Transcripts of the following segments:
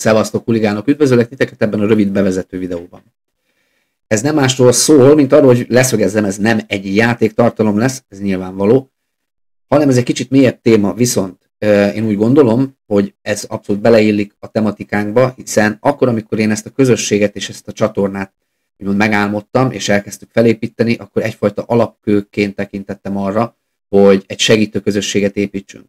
Szevasztok, huligánok! Üdvözöllek titeket ebben a rövid bevezető videóban. Ez nem másról szól, mint arról, hogy leszögezzem, ez nem egy játéktartalom lesz, ez nyilvánvaló, hanem ez egy kicsit mélyebb téma, viszont én úgy gondolom, hogy ez abszolút beleillik a tematikánkba, hiszen akkor, amikor én ezt a közösséget és ezt a csatornát úgymond megálmodtam, és elkezdtük felépíteni, akkor egyfajta alapkőként tekintettem arra, hogy egy segítő közösséget építsünk.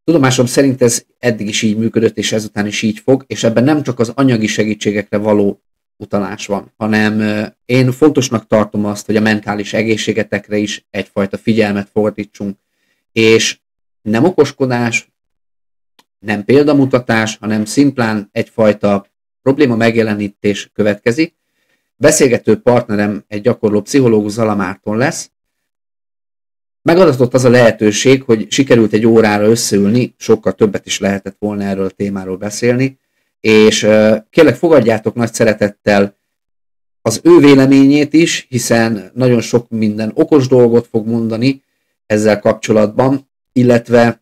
Tudomásom szerint ez eddig is így működött, és ezután is így fog, és ebben nem csak az anyagi segítségekre való utalás van, hanem én fontosnak tartom azt, hogy a mentális egészségetekre is egyfajta figyelmet fordítsunk, és nem okoskodás, nem példamutatás, hanem szimplán egyfajta probléma megjelenítés következik. Beszélgető partnerem egy gyakorló pszichológus, Zala Márton lesz. Megadatott az a lehetőség, hogy sikerült egy órára összeülni, sokkal többet is lehetett volna erről a témáról beszélni, és kérlek fogadjátok nagy szeretettel az ő véleményét is, hiszen nagyon sok minden okos dolgot fog mondani ezzel kapcsolatban, illetve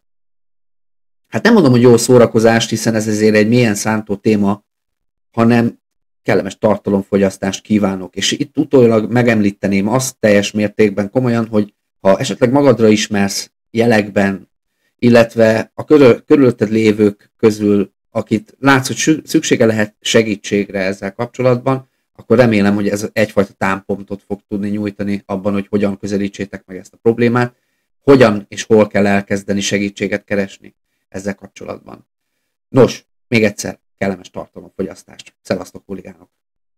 hát nem mondom, hogy jó szórakozást, hiszen ez ezért egy mélyen szántó téma, hanem kellemes tartalomfogyasztást kívánok. És itt utólag megemlíteném azt teljes mértékben komolyan, hogy ha esetleg magadra ismersz jelekben, illetve a körülötted lévők közül, akit látsz, hogy szüksége lehet segítségre ezzel kapcsolatban, akkor remélem, hogy ez egyfajta támpontot fog tudni nyújtani abban, hogy hogyan közelítsétek meg ezt a problémát, hogyan és hol kell elkezdeni segítséget keresni ezzel kapcsolatban. Nos, még egyszer, kellemes tartalomfogyasztást. Szevasztok, huligánok!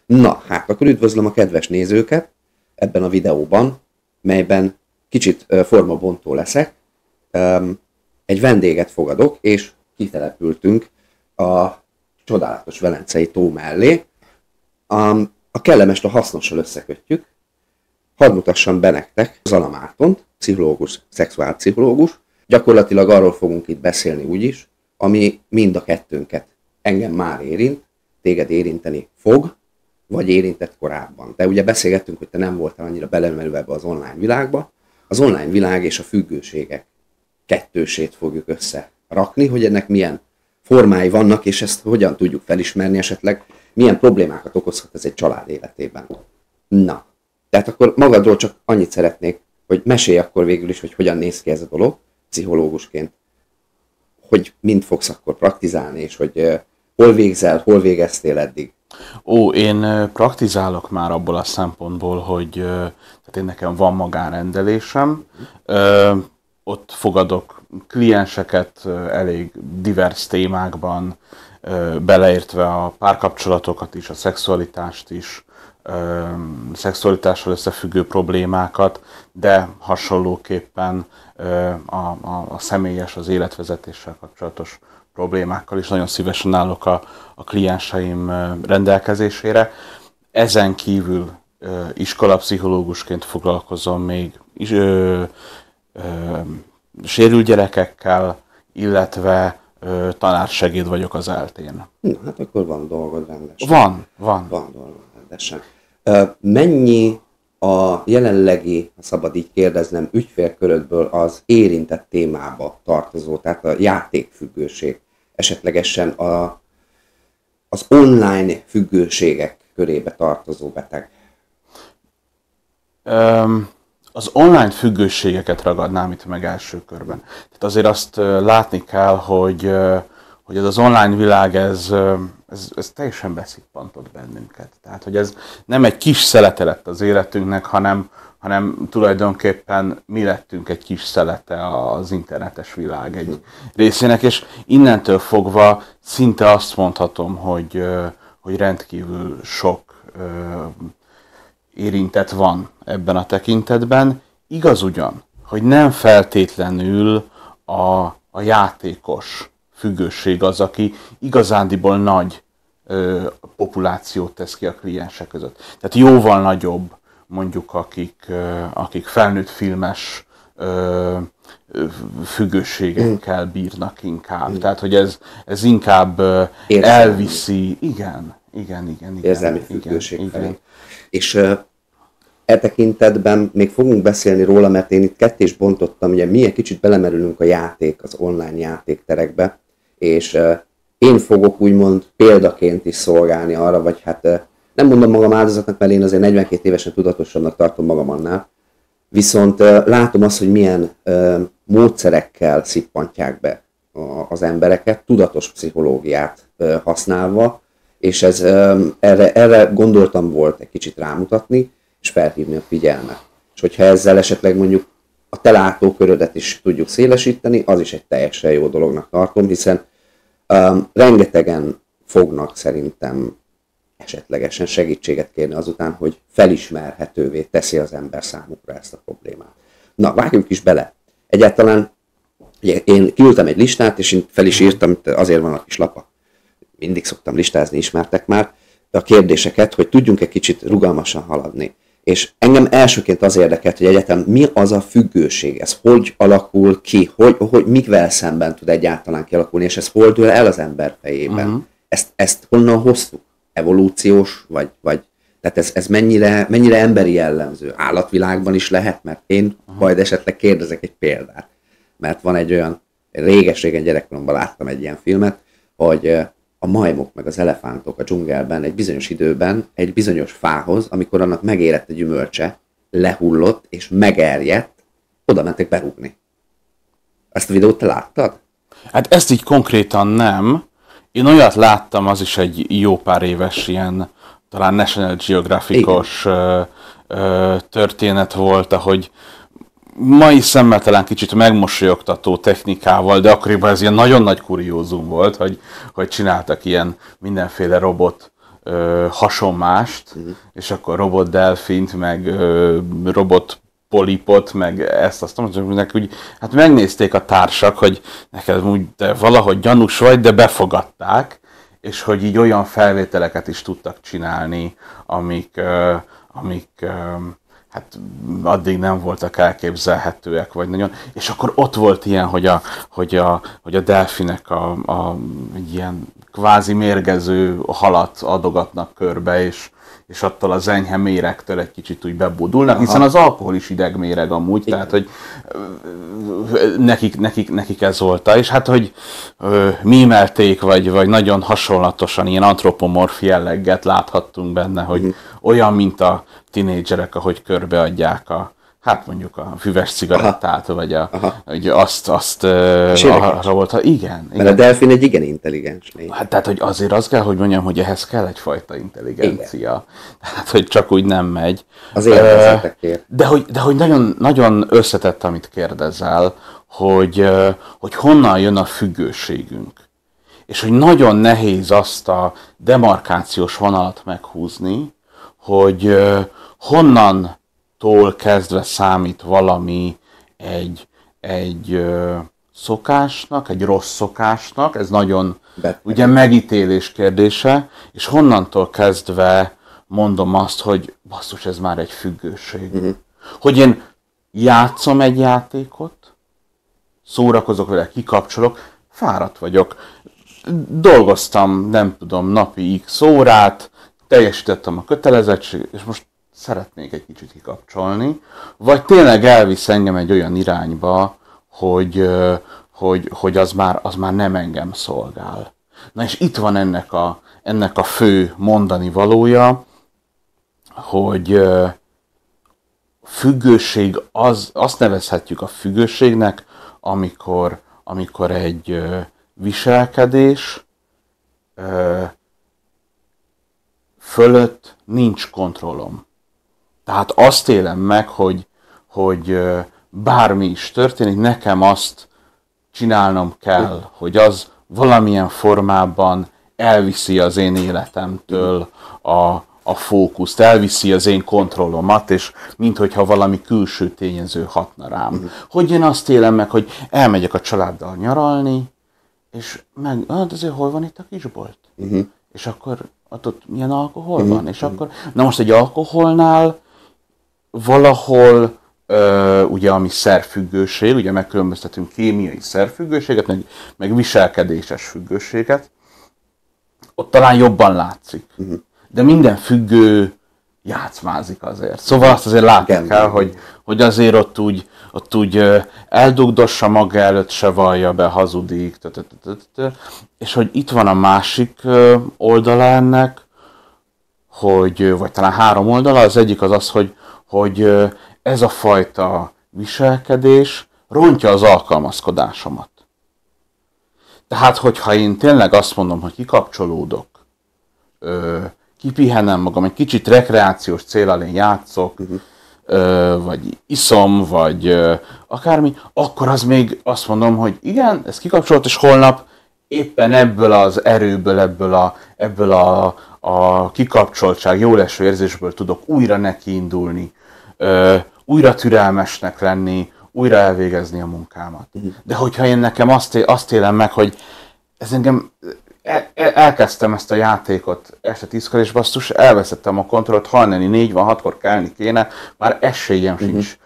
Na, hát akkor üdvözlöm a kedves nézőket ebben a videóban, melyben kicsit formabontó leszek. Egy vendéget fogadok, és kitelepültünk a csodálatos Velencei tó mellé. A kellemest a hasznossal összekötjük. Hadd mutassam be nektek Zala Mártont, pszichológus, szexuálpszichológus. Gyakorlatilag arról fogunk itt beszélni úgyis, ami mind a kettőnket engem már érint, téged érinteni fog, vagy érintett korábban. De ugye beszélgettünk, hogy te nem voltál annyira belemerülve ebbe az online világba. Az online világ és a függőségek kettősét fogjuk összerakni, hogy ennek milyen formái vannak, és ezt hogyan tudjuk felismerni, esetleg milyen problémákat okozhat ez egy család életében. Na, tehát akkor magadról csak annyit szeretnék, hogy mesélj akkor végül is, hogy hogyan néz ki ez a dolog pszichológusként, hogy mind fogsz akkor praktizálni, és hogy hol végzel, hol végeztél eddig. Én praktizálok már abból a szempontból, hogy tehát én nekem van magánrendelésem, ott fogadok klienseket elég divers témákban, beleértve a párkapcsolatokat is, a szexualitást is, szexualitással összefüggő problémákat, de hasonlóképpen a személyes, az életvezetéssel kapcsolatos problémákkal is nagyon szívesen állok a klienseim rendelkezésére. Ezen kívül iskolapszichológusként foglalkozom még sérült gyerekekkel, illetve tanársegéd vagyok az ELTE-n. Na, hát akkor van dolgod rendesen. Van. Van dolgod rendesen. Mennyi a jelenlegi, ha szabad így kérdeznem, ügyfélkörödből az érintett témába tartozó, tehát a játékfüggőség, esetlegesen az online függőségek körébe tartozó beteg? Az online függőségeket ragadnám itt meg első körben. Tehát azért azt látni kell, hogy ez az online világ, ez teljesen beszippantott bennünket. Tehát, hogy ez nem egy kis szelete lett az életünknek, hanem tulajdonképpen mi lettünk egy kis szelete az internetes világ egy részének, és innentől fogva szinte azt mondhatom, hogy rendkívül sok érintett van ebben a tekintetben. Igaz ugyan, hogy nem feltétlenül a játékos függőség az, aki igazándiból nagy populációt tesz ki a kliensek között. Tehát jóval nagyobb, mondjuk akik felnőtt filmes függőségekkel bírnak inkább. Tehát, hogy ez inkább elviszi. Igen. Érzelmi függőség felé. És e tekintetben még fogunk beszélni róla, mert én itt ketté is bontottam, ugye mi egy kicsit belemerülünk a játék, az online játékterekbe, és én fogok úgymond példaként is szolgálni arra, vagy hát nem mondom magam áldozatnak, mert én azért 42 évesen tudatosabbnak tartom magam annál, viszont látom azt, hogy milyen módszerekkel szippantják be az embereket, tudatos pszichológiát használva, és erre gondoltam volt egy kicsit rámutatni, és felhívni a figyelmet. És hogyha ezzel esetleg mondjuk a te látókörödet is tudjuk szélesíteni, az is egy teljesen jó dolognak tartom, hiszen rengetegen fognak szerintem esetlegesen segítséget kérni azután, hogy felismerhetővé teszi az ember számukra ezt a problémát. Na, vágjunk is bele. Egyáltalán én kiültem egy listát, és én fel is írtam, azért van a kis lapa. Mindig szoktam listázni, ismertek már a kérdéseket, hogy tudjunk egy kicsit rugalmasan haladni. És engem elsőként az érdekelt, hogy egyetem mi az a függőség, ez hogy alakul ki, hogy mivel szemben tud egyáltalán kialakulni, és ez hol dől el az ember fejében. Ezt honnan hoztuk? Evolúciós, vagy tehát ez mennyire emberi jellemző? Állatvilágban is lehet, mert én majd esetleg kérdezek egy példát. Mert van egy olyan, réges-régen gyerekkoromban láttam egy ilyen filmet, hogy a majmok meg az elefántok a dzsungelben egy bizonyos időben egy bizonyos fához, amikor annak megérett a gyümölcse, lehullott és megerjedt, oda mentek berúgni. Ezt a videót te láttad? Hát ezt így konkrétan nem. Én olyat láttam, az is egy jó pár éves ilyen, talán National Geographic-os történet volt, ahogy mai szemmel talán kicsit megmosolyogtató technikával, de akkoriban ez ilyen nagyon nagy kuriózum volt, hogy csináltak ilyen mindenféle robot hasonmást, és akkor robot delfint, meg robot polipot, meg ezt-azt, úgy, hát megnézték a társak, hogy neked úgy de valahogy gyanús vagy, de befogadták, és hogy így olyan felvételeket is tudtak csinálni, amik hát addig nem voltak elképzelhetőek, vagy nagyon. És akkor ott volt ilyen, hogy a delfinek egy ilyen kvázi mérgező halat adogatnak körbe, és attól az enyhe méregtől egy kicsit úgy bebudulnak, hiszen az alkohol is idegméreg amúgy, igen. Tehát hogy nekik ez volt. És hát, hogy mímelték, vagy nagyon hasonlatosan ilyen antropomorf jelleget láthattunk benne, hogy olyan, mint a tinédzserek, ahogy körbeadják hát mondjuk a füves cigarettát, vagy azt arra volt, igen. Mert a delfin egy igen intelligens lény. Hát tehát, hogy azért azt kell, hogy mondjam, hogy ehhez kell egyfajta intelligencia. Igen. Tehát, hogy csak úgy nem megy. Az élvezetekért. De hogy nagyon, nagyon összetett, amit kérdezel, hogy honnan jön a függőségünk. És hogy nagyon nehéz azt a demarkációs vonalat meghúzni, hogy honnantól kezdve számít valami egy szokásnak, egy rossz szokásnak, ez nagyon ugye megítélés kérdése, és honnantól kezdve mondom azt, hogy basszus, ez már egy függőség. Hogy én játszom egy játékot, szórakozok vele, kikapcsolok, fáradt vagyok, dolgoztam, nem tudom, napi x órát, teljesítettem a kötelezettséget, és most szeretnék egy kicsit kikapcsolni, vagy tényleg elvisz engem egy olyan irányba, hogy az már nem engem szolgál. Na és itt van ennek a fő mondani valója, hogy függőség, azt nevezhetjük a függőségnek, amikor egy viselkedés fölött nincs kontrollom. Tehát azt élem meg, hogy bármi is történik, nekem azt csinálnom kell, hogy az valamilyen formában elviszi az én életemtől a fókuszt, elviszi az én kontrollomat, és minthogyha valami külső tényező hatna rám. Hogy én azt élem meg, hogy elmegyek a családdal nyaralni, és azért hol van itt a kisbolt? És akkor ott milyen alkohol van? És akkor, na most egy alkoholnál valahol, ugye ami szerfüggőség, ugye megkülönböztetünk kémiai szerfüggőséget, meg viselkedéses függőséget, ott talán jobban látszik. De minden függő játszmázik azért. Szóval azt azért látni kell, hogy azért ott úgy eldugdossa maga előtt, se vallja be, hazudik, és hogy itt van a másik oldala ennek, vagy talán 3 oldala, az egyik az, hogy ez a fajta viselkedés rontja az alkalmazkodásomat. Tehát, hogyha én tényleg azt mondom, hogy kikapcsolódok, kipihenem magam, egy kicsit rekreációs céllal én játszok, vagy iszom, vagy akármi, akkor az még azt mondom, hogy igen, ez kikapcsolt, és holnap éppen ebből az erőből, ebből a kikapcsoltság, jóleső érzésből tudok újra nekiindulni, újra türelmesnek lenni, újra elvégezni a munkámat. De hogyha én nekem azt élem meg, hogy ez engem, elkezdtem ezt a játékot este 10-kor, és basszus, elveszettem a kontrollt, hajnali 4 van, 6-kor kelni kéne, már esélyem sincs.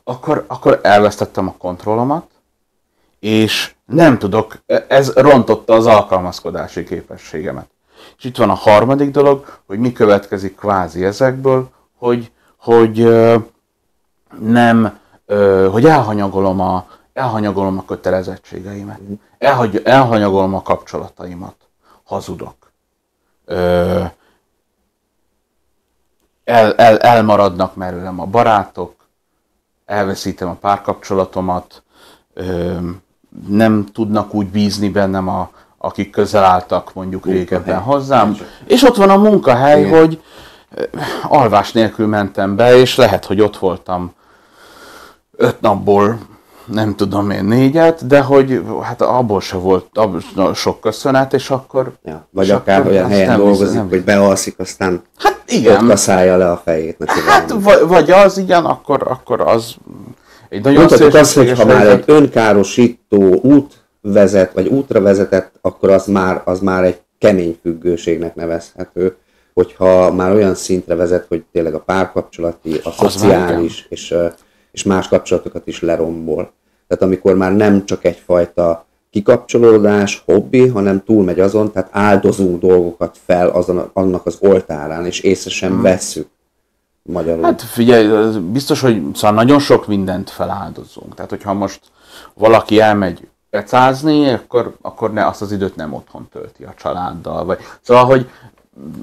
Akkor elvesztettem a kontrollomat, és nem tudok, ez rontotta az alkalmazkodási képességemet. És itt van a harmadik dolog, hogy mi következik kvázi ezekből, hogy elhanyagolom a kötelezettségeimet, elhanyagolom a kapcsolataimat, hazudok, elmaradnak belőlem a barátok, elveszítem a párkapcsolatomat, nem tudnak úgy bízni bennem, akik közel álltak mondjuk régebben hozzám. És ott van a munkahely, hogy alvás nélkül mentem be, és lehet, hogy ott voltam 5 napból, nem tudom én 4-et, de hogy hát abból se volt sok köszönet, és akkor... Ja, vagy akár akkor olyan helyen dolgozik, hogy bealszik, aztán hát igen. Ott kaszálja le a fejét. Hát vagy az, igen, akkor az egy nagyon szélsőséges, ha már egy önkárosító út vezet, vagy útra vezetett, akkor az már egy kemény függőségnek nevezhető, hogyha már olyan szintre vezet, hogy tényleg a párkapcsolati, a szociális és más kapcsolatokat is lerombol. Tehát amikor már nem csak egyfajta kikapcsolódás, hobbi, hanem túlmegy azon, tehát áldozunk dolgokat fel annak az oltárán, és észre sem vesszük magyarul. Hát figyelj, biztos, hogy szóval nagyon sok mindent feláldozunk. Tehát, hogyha most valaki elmegy pecázni, akkor azt az időt nem otthon tölti a családdal. Vagy... Szóval, hogy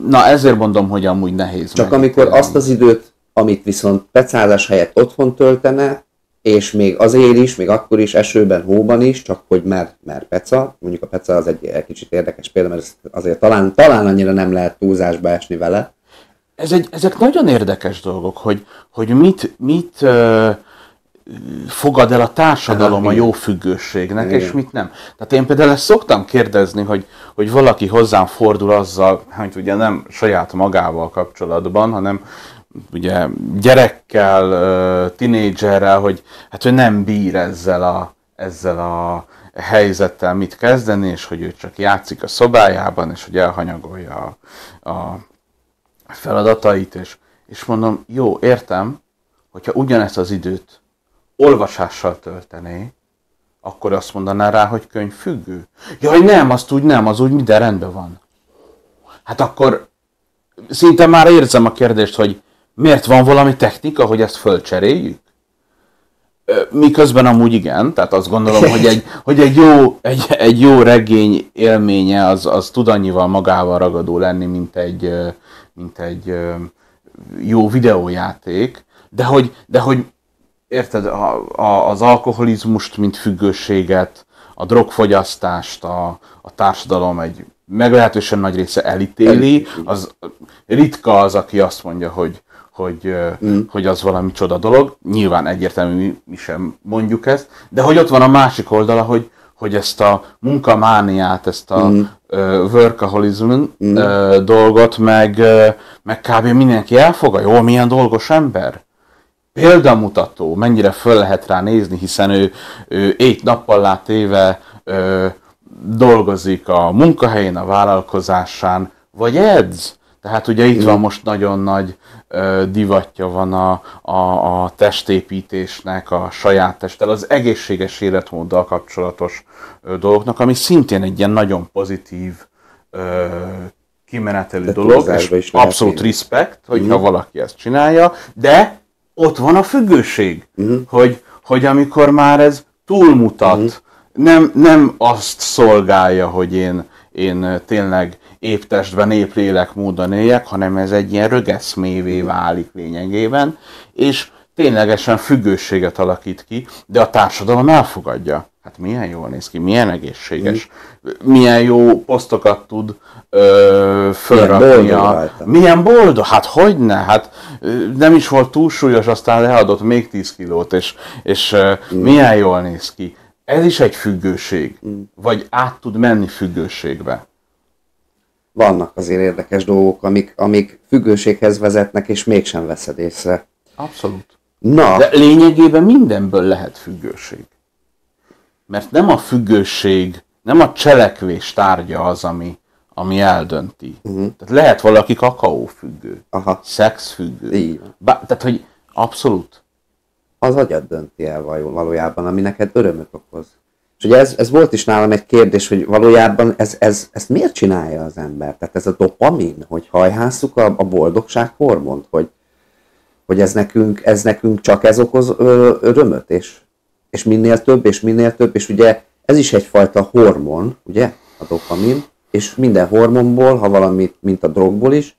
na ezért mondom, hogy amúgy nehéz. Csak amikor azt az időt, amit viszont pecázás helyett otthon töltene, és még azért is, még akkor is, esőben, hóban is, csak hogy mert peca, mondjuk a peca az egy kicsit érdekes példa, mert azért talán annyira nem lehet túlzásba esni vele. Ezek nagyon érdekes dolgok, hogy mit fogad el a társadalom a jó függőségnek, és mit nem. Tehát én például ezt szoktam kérdezni, hogy valaki hozzám fordul azzal, hogy ugye nem saját magával kapcsolatban, hanem ugye gyerekkel, tinédzserrel, hogy nem bír ezzel a helyzettel mit kezdeni, és hogy ő csak játszik a szobájában, és hogy elhanyagolja a feladatait, és mondom, jó, értem, hogyha ugyanezt az időt olvasással töltené, akkor azt mondaná rá, hogy könyvfüggő. Jaj, nem, az úgy minden rendben van. Hát akkor szinte már érzem a kérdést, hogy miért van valami technika, hogy ezt fölcseréljük? Miközben amúgy igen, tehát azt gondolom, hogy egy jó regény élménye az tud annyival magával ragadó lenni, mint egy jó videójáték, de hogy érted, az alkoholizmust, mint függőséget, a drogfogyasztást a társadalom egy meglehetősen nagy része elítéli, az ritka az, aki azt mondja, hogy az valami csoda dolog. Nyilván egyértelmű, mi sem mondjuk ezt, de hogy ott van a másik oldala, hogy ezt a munkamániát, ezt a workaholism dolgot, meg kb. Mindenki elfogadja. Jó, milyen dolgos ember. Példamutató, mennyire föl lehet rá nézni, hiszen ő 8 nappal éve dolgozik a munkahelyén, a vállalkozásán, vagy edz. Tehát ugye itt van most nagyon nagy divatja van a testépítésnek, a saját testtel, az egészséges életmóddal kapcsolatos dolgoknak, ami szintén egy ilyen nagyon pozitív kimenetelő De dolog, túlzásba és is lehet abszolút vinni. respect, hogyha valaki ezt csinálja, de ott van a függőség, hogy amikor már ez túlmutat, nem azt szolgálja, hogy én tényleg épp testben, épp lélekmódon éljek, hanem ez egy ilyen rögeszmévé válik lényegében, és ténylegesen függőséget alakít ki, de a társadalom elfogadja. Hát milyen jól néz ki, milyen egészséges, milyen jó posztokat tud fölraknia. Milyen boldog, hát hogyne, hát nem is volt túlsúlyos, aztán leadott még 10 kilót, és milyen jól néz ki. Ez is egy függőség, vagy át tud menni függőségbe. Vannak azért érdekes dolgok, amik függőséghez vezetnek, és mégsem veszed észre. Abszolút. Na. De lényegében mindenből lehet függőség. Mert nem a függőség, nem a cselekvés tárgya az, ami eldönti. Tehát lehet valaki kakaófüggő, szexfüggő. Tehát, hogy abszolút. Az agyad dönti el valójában, ami neked örömöt okoz. És ugye ez volt is nálam egy kérdés, hogy valójában ezt miért csinálja az ember? Tehát ez a dopamin, hogy hajhásszuk a boldogság hormont, hogy ez nekünk csak ez okoz örömöt, és minél több, és ugye ez is egyfajta hormon, ugye, a dopamin, és minden hormonból, ha valamit, mint a drogból is,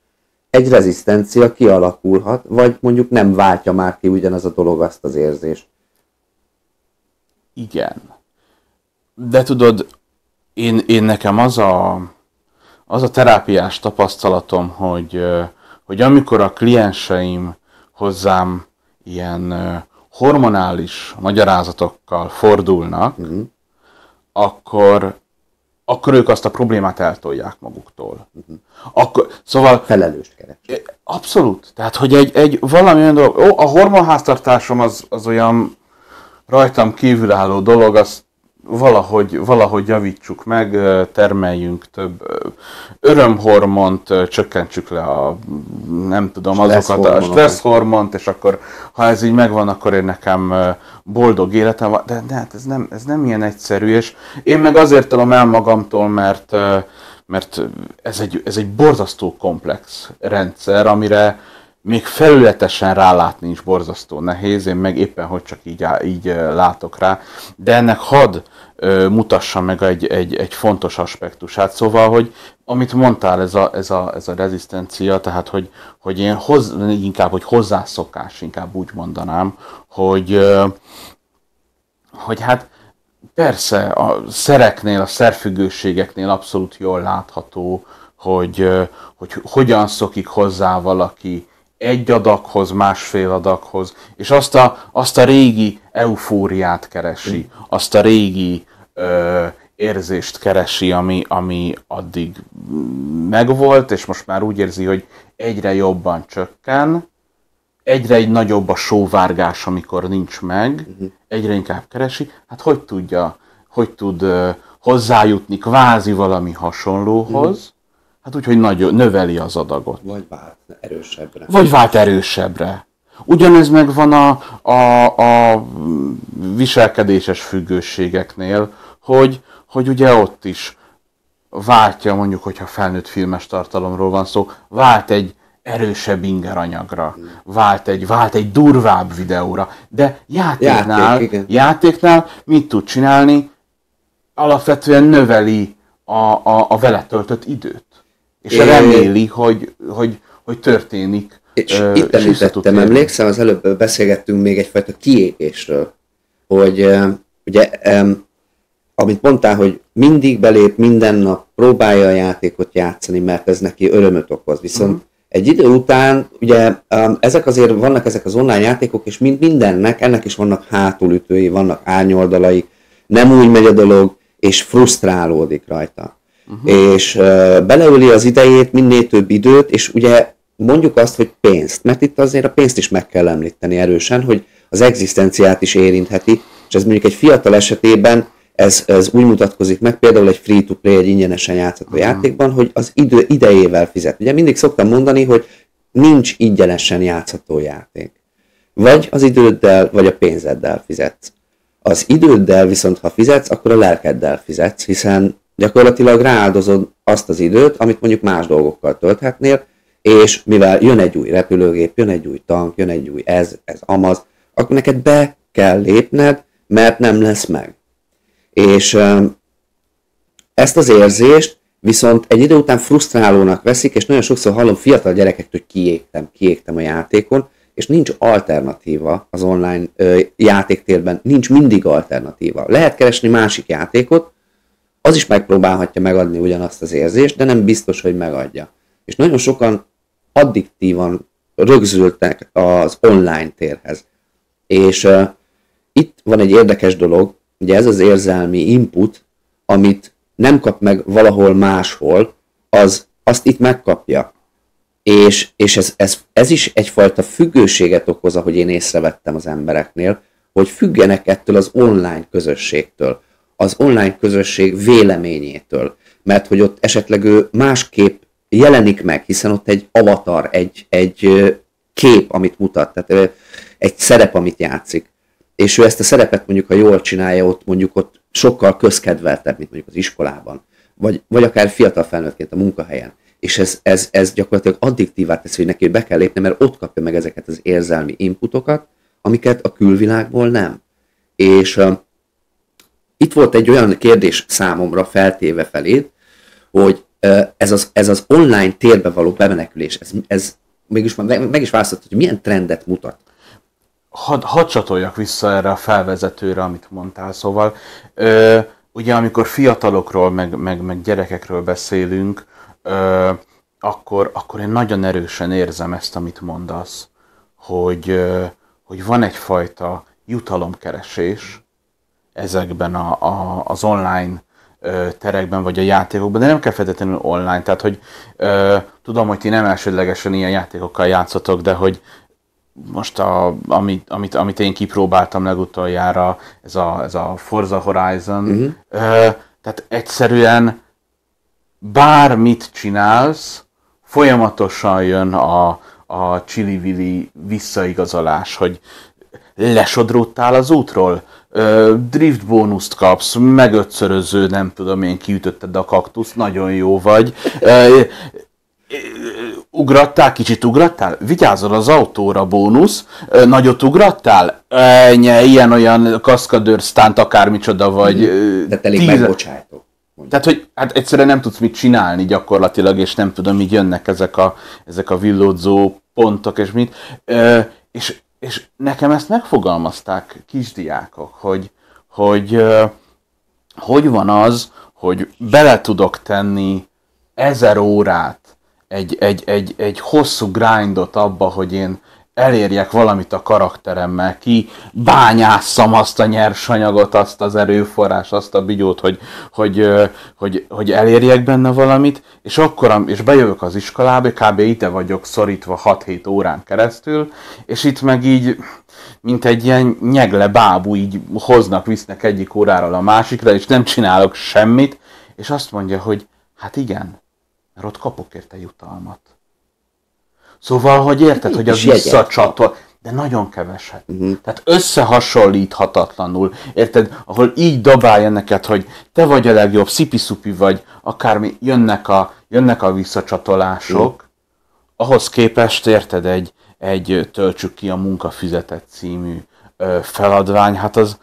egy rezisztencia kialakulhat, vagy mondjuk nem váltja már ki ugyanaz a dolog azt az érzést. Igen. De tudod, én nekem az a terápiás tapasztalatom, hogy amikor a klienseim hozzám ilyen hormonális magyarázatokkal fordulnak, akkor ők azt a problémát eltolják maguktól. Szóval felelőst keres. Abszolút. Tehát, hogy egy valami olyan dolog, a hormonháztartásom az olyan rajtam kívülálló dolog, azt valahogy javítsuk meg, termeljünk több örömhormont, csökkentsük le azokat a stresszhormont, és akkor, ha ez így megvan, akkor én nekem boldog életem van. De hát ez nem ilyen egyszerű, és én meg azért talom el magamtól, mert ez egy borzasztó komplex rendszer, amire még felületesen rálátni is borzasztó nehéz, én meg éppen hogy csak így látok rá, de ennek hadd mutassa meg egy fontos aspektusát. Szóval, hogy amit mondtál, ez a rezisztencia, tehát hogy én inkább, hogy hozzászokás, inkább úgy mondanám, hogy hát persze a szereknél, a szerfüggőségeknél abszolút jól látható, hogy hogyan szokik hozzá valaki egy adaghoz, másfél adaghoz, és azt a régi eufóriát keresi, azt a régi érzést keresi, ami addig megvolt, és most már úgy érzi, hogy egyre jobban csökken, egyre egy nagyobb a sóvárgás, amikor nincs meg, egyre inkább keresi, hát hogy tud hozzájutni kvázi valami hasonlóhoz, hát úgy, hogy növeli az adagot. Vagy vált erősebbre. Ugyanez megvan a viselkedéses függőségeknél, hogy ugye ott is váltja, mondjuk, hogyha felnőtt filmes tartalomról van szó, vált egy erősebb ingeranyagra, vált egy durvább videóra, de játéknál mit tud csinálni? Alapvetően növeli a vele töltött időt. És reméli, hogy történik. És itt említettem, emlékszem, az előbb beszélgettünk még egyfajta kiégésről, hogy ugye, amit mondtál, hogy mindig belép, minden nap próbálja a játékot játszani, mert ez neki örömöt okoz. Viszont egy idő után, ugye vannak ezek az online játékok, és mindennek, ennek is vannak hátulütői, vannak árnyoldalai, nem úgy megy a dolog, és frusztrálódik rajta. És beleöli az idejét, minél több időt, és ugye mondjuk azt, hogy pénzt, mert itt azért a pénzt is meg kell említeni erősen, hogy az egzisztenciát is érintheti, és ez mondjuk egy fiatal esetében ez úgy mutatkozik meg, például egy free-to-play, egy ingyenesen játszható játékban, hogy az idejével fizet. Ugye mindig szoktam mondani, hogy nincs ingyenesen játszható játék. Vagy az időddel, vagy a pénzeddel fizetsz. Az időddel viszont, ha fizetsz, akkor a lelkeddel fizetsz, hiszen Gyakorlatilag rááldozod azt az időt, amit mondjuk más dolgokkal tölthetnél, és mivel jön egy új repülőgép, jön egy új tank, jön egy új ez amaz, akkor neked be kell lépned, mert nem lesz meg. És ezt az érzést viszont egy idő után frusztrálónak veszik, és nagyon sokszor hallom fiatal gyerekektől, hogy kiégtem a játékon, és nincs alternatíva az online játéktérben, nincs mindig alternatíva. Lehet keresni másik játékot, az is megpróbálhatja megadni ugyanazt az érzést, de nem biztos, hogy megadja. És nagyon sokan addiktívan rögzültek az online térhez. És itt van egy érdekes dolog, ugye ez az érzelmi input, amit nem kap meg valahol máshol, azt itt megkapja. És ez is egyfajta függőséget okoz, ahogy én észrevettem az embereknél, hogy függenek ettől az online közösségtől, az online közösség véleményétől, mert hogy ott esetleg ő másképp jelenik meg, hiszen ott egy avatar, egy kép, amit mutat, tehát egy szerep, amit játszik. És ő ezt a szerepet mondjuk, ha jól csinálja, ott sokkal közkedveltebb, mint mondjuk az iskolában, vagy akár fiatal felnőttként a munkahelyen. És ez gyakorlatilag addiktívá teszi, hogy neki be kell lépni, mert ott kapja meg ezeket az érzelmi inputokat, amiket a külvilágból nem. És itt volt egy olyan kérdés számomra feltéve feléd, hogy ez az online térbe való bemenekülés, ez mégis meg is választott, hogy milyen trendet mutat. Hadd csatoljak vissza erre a felvezetőre, amit mondtál. Szóval, ugye amikor fiatalokról, meg gyerekekről beszélünk, akkor én nagyon erősen érzem ezt, amit mondasz, hogy van egyfajta jutalomkeresés ezekben az online terekben, vagy a játékokban, de nem kell feltétlenül online, tehát hogy tudom, hogy ti nem elsődlegesen ilyen játékokkal játszotok, de hogy most amit én kipróbáltam legutoljára, ez a Forza Horizon, tehát egyszerűen bármit csinálsz, folyamatosan jön a csili-vili visszaigazolás, hogy lesodródtál az útról, drift bónuszt kapsz, megötszöröző, nem tudom én, kiütötted a kaktusz, nagyon jó vagy. Kicsit ugrattál? Vigyázzon az autóra, bónusz. Nagyot ugrattál? Ilyen-olyan kaszkadőr, stunt, akármicsoda vagy. De elég megbocsájtok. Tehát, hogy hát egyszerűen nem tudsz mit csinálni gyakorlatilag, és nem tudom, így jönnek ezek a villódzó pontok, és mit. És nekem ezt megfogalmazták kisdiákok, hogy van az, hogy bele tudok tenni 1000 órát egy hosszú grindot abba, hogy én elérjek valamit a karakteremmel, ki bányásszam azt a nyersanyagot, azt az erőforrás, azt a bigyót, hogy elérjek benne valamit, és akkor, és bejövök az iskolába, kb. Ide vagyok szorítva 6-7 órán keresztül, és itt meg így, mint egy ilyen nyegle bábú, így visznek egyik óráról a másikra, és nem csinálok semmit, és azt mondja, hogy hát igen, mert ott kapok érte jutalmat. Szóval, hogy érted, hogy a visszacsatol, de nagyon keveset. Tehát összehasonlíthatatlanul, érted, ahol így dobálja neked, hogy te vagy a legjobb, szipi-szupi vagy, akármi, jönnek a visszacsatolások, ahhoz képest, érted, egy töltsük ki a munkafüzetet című feladvány, hát az,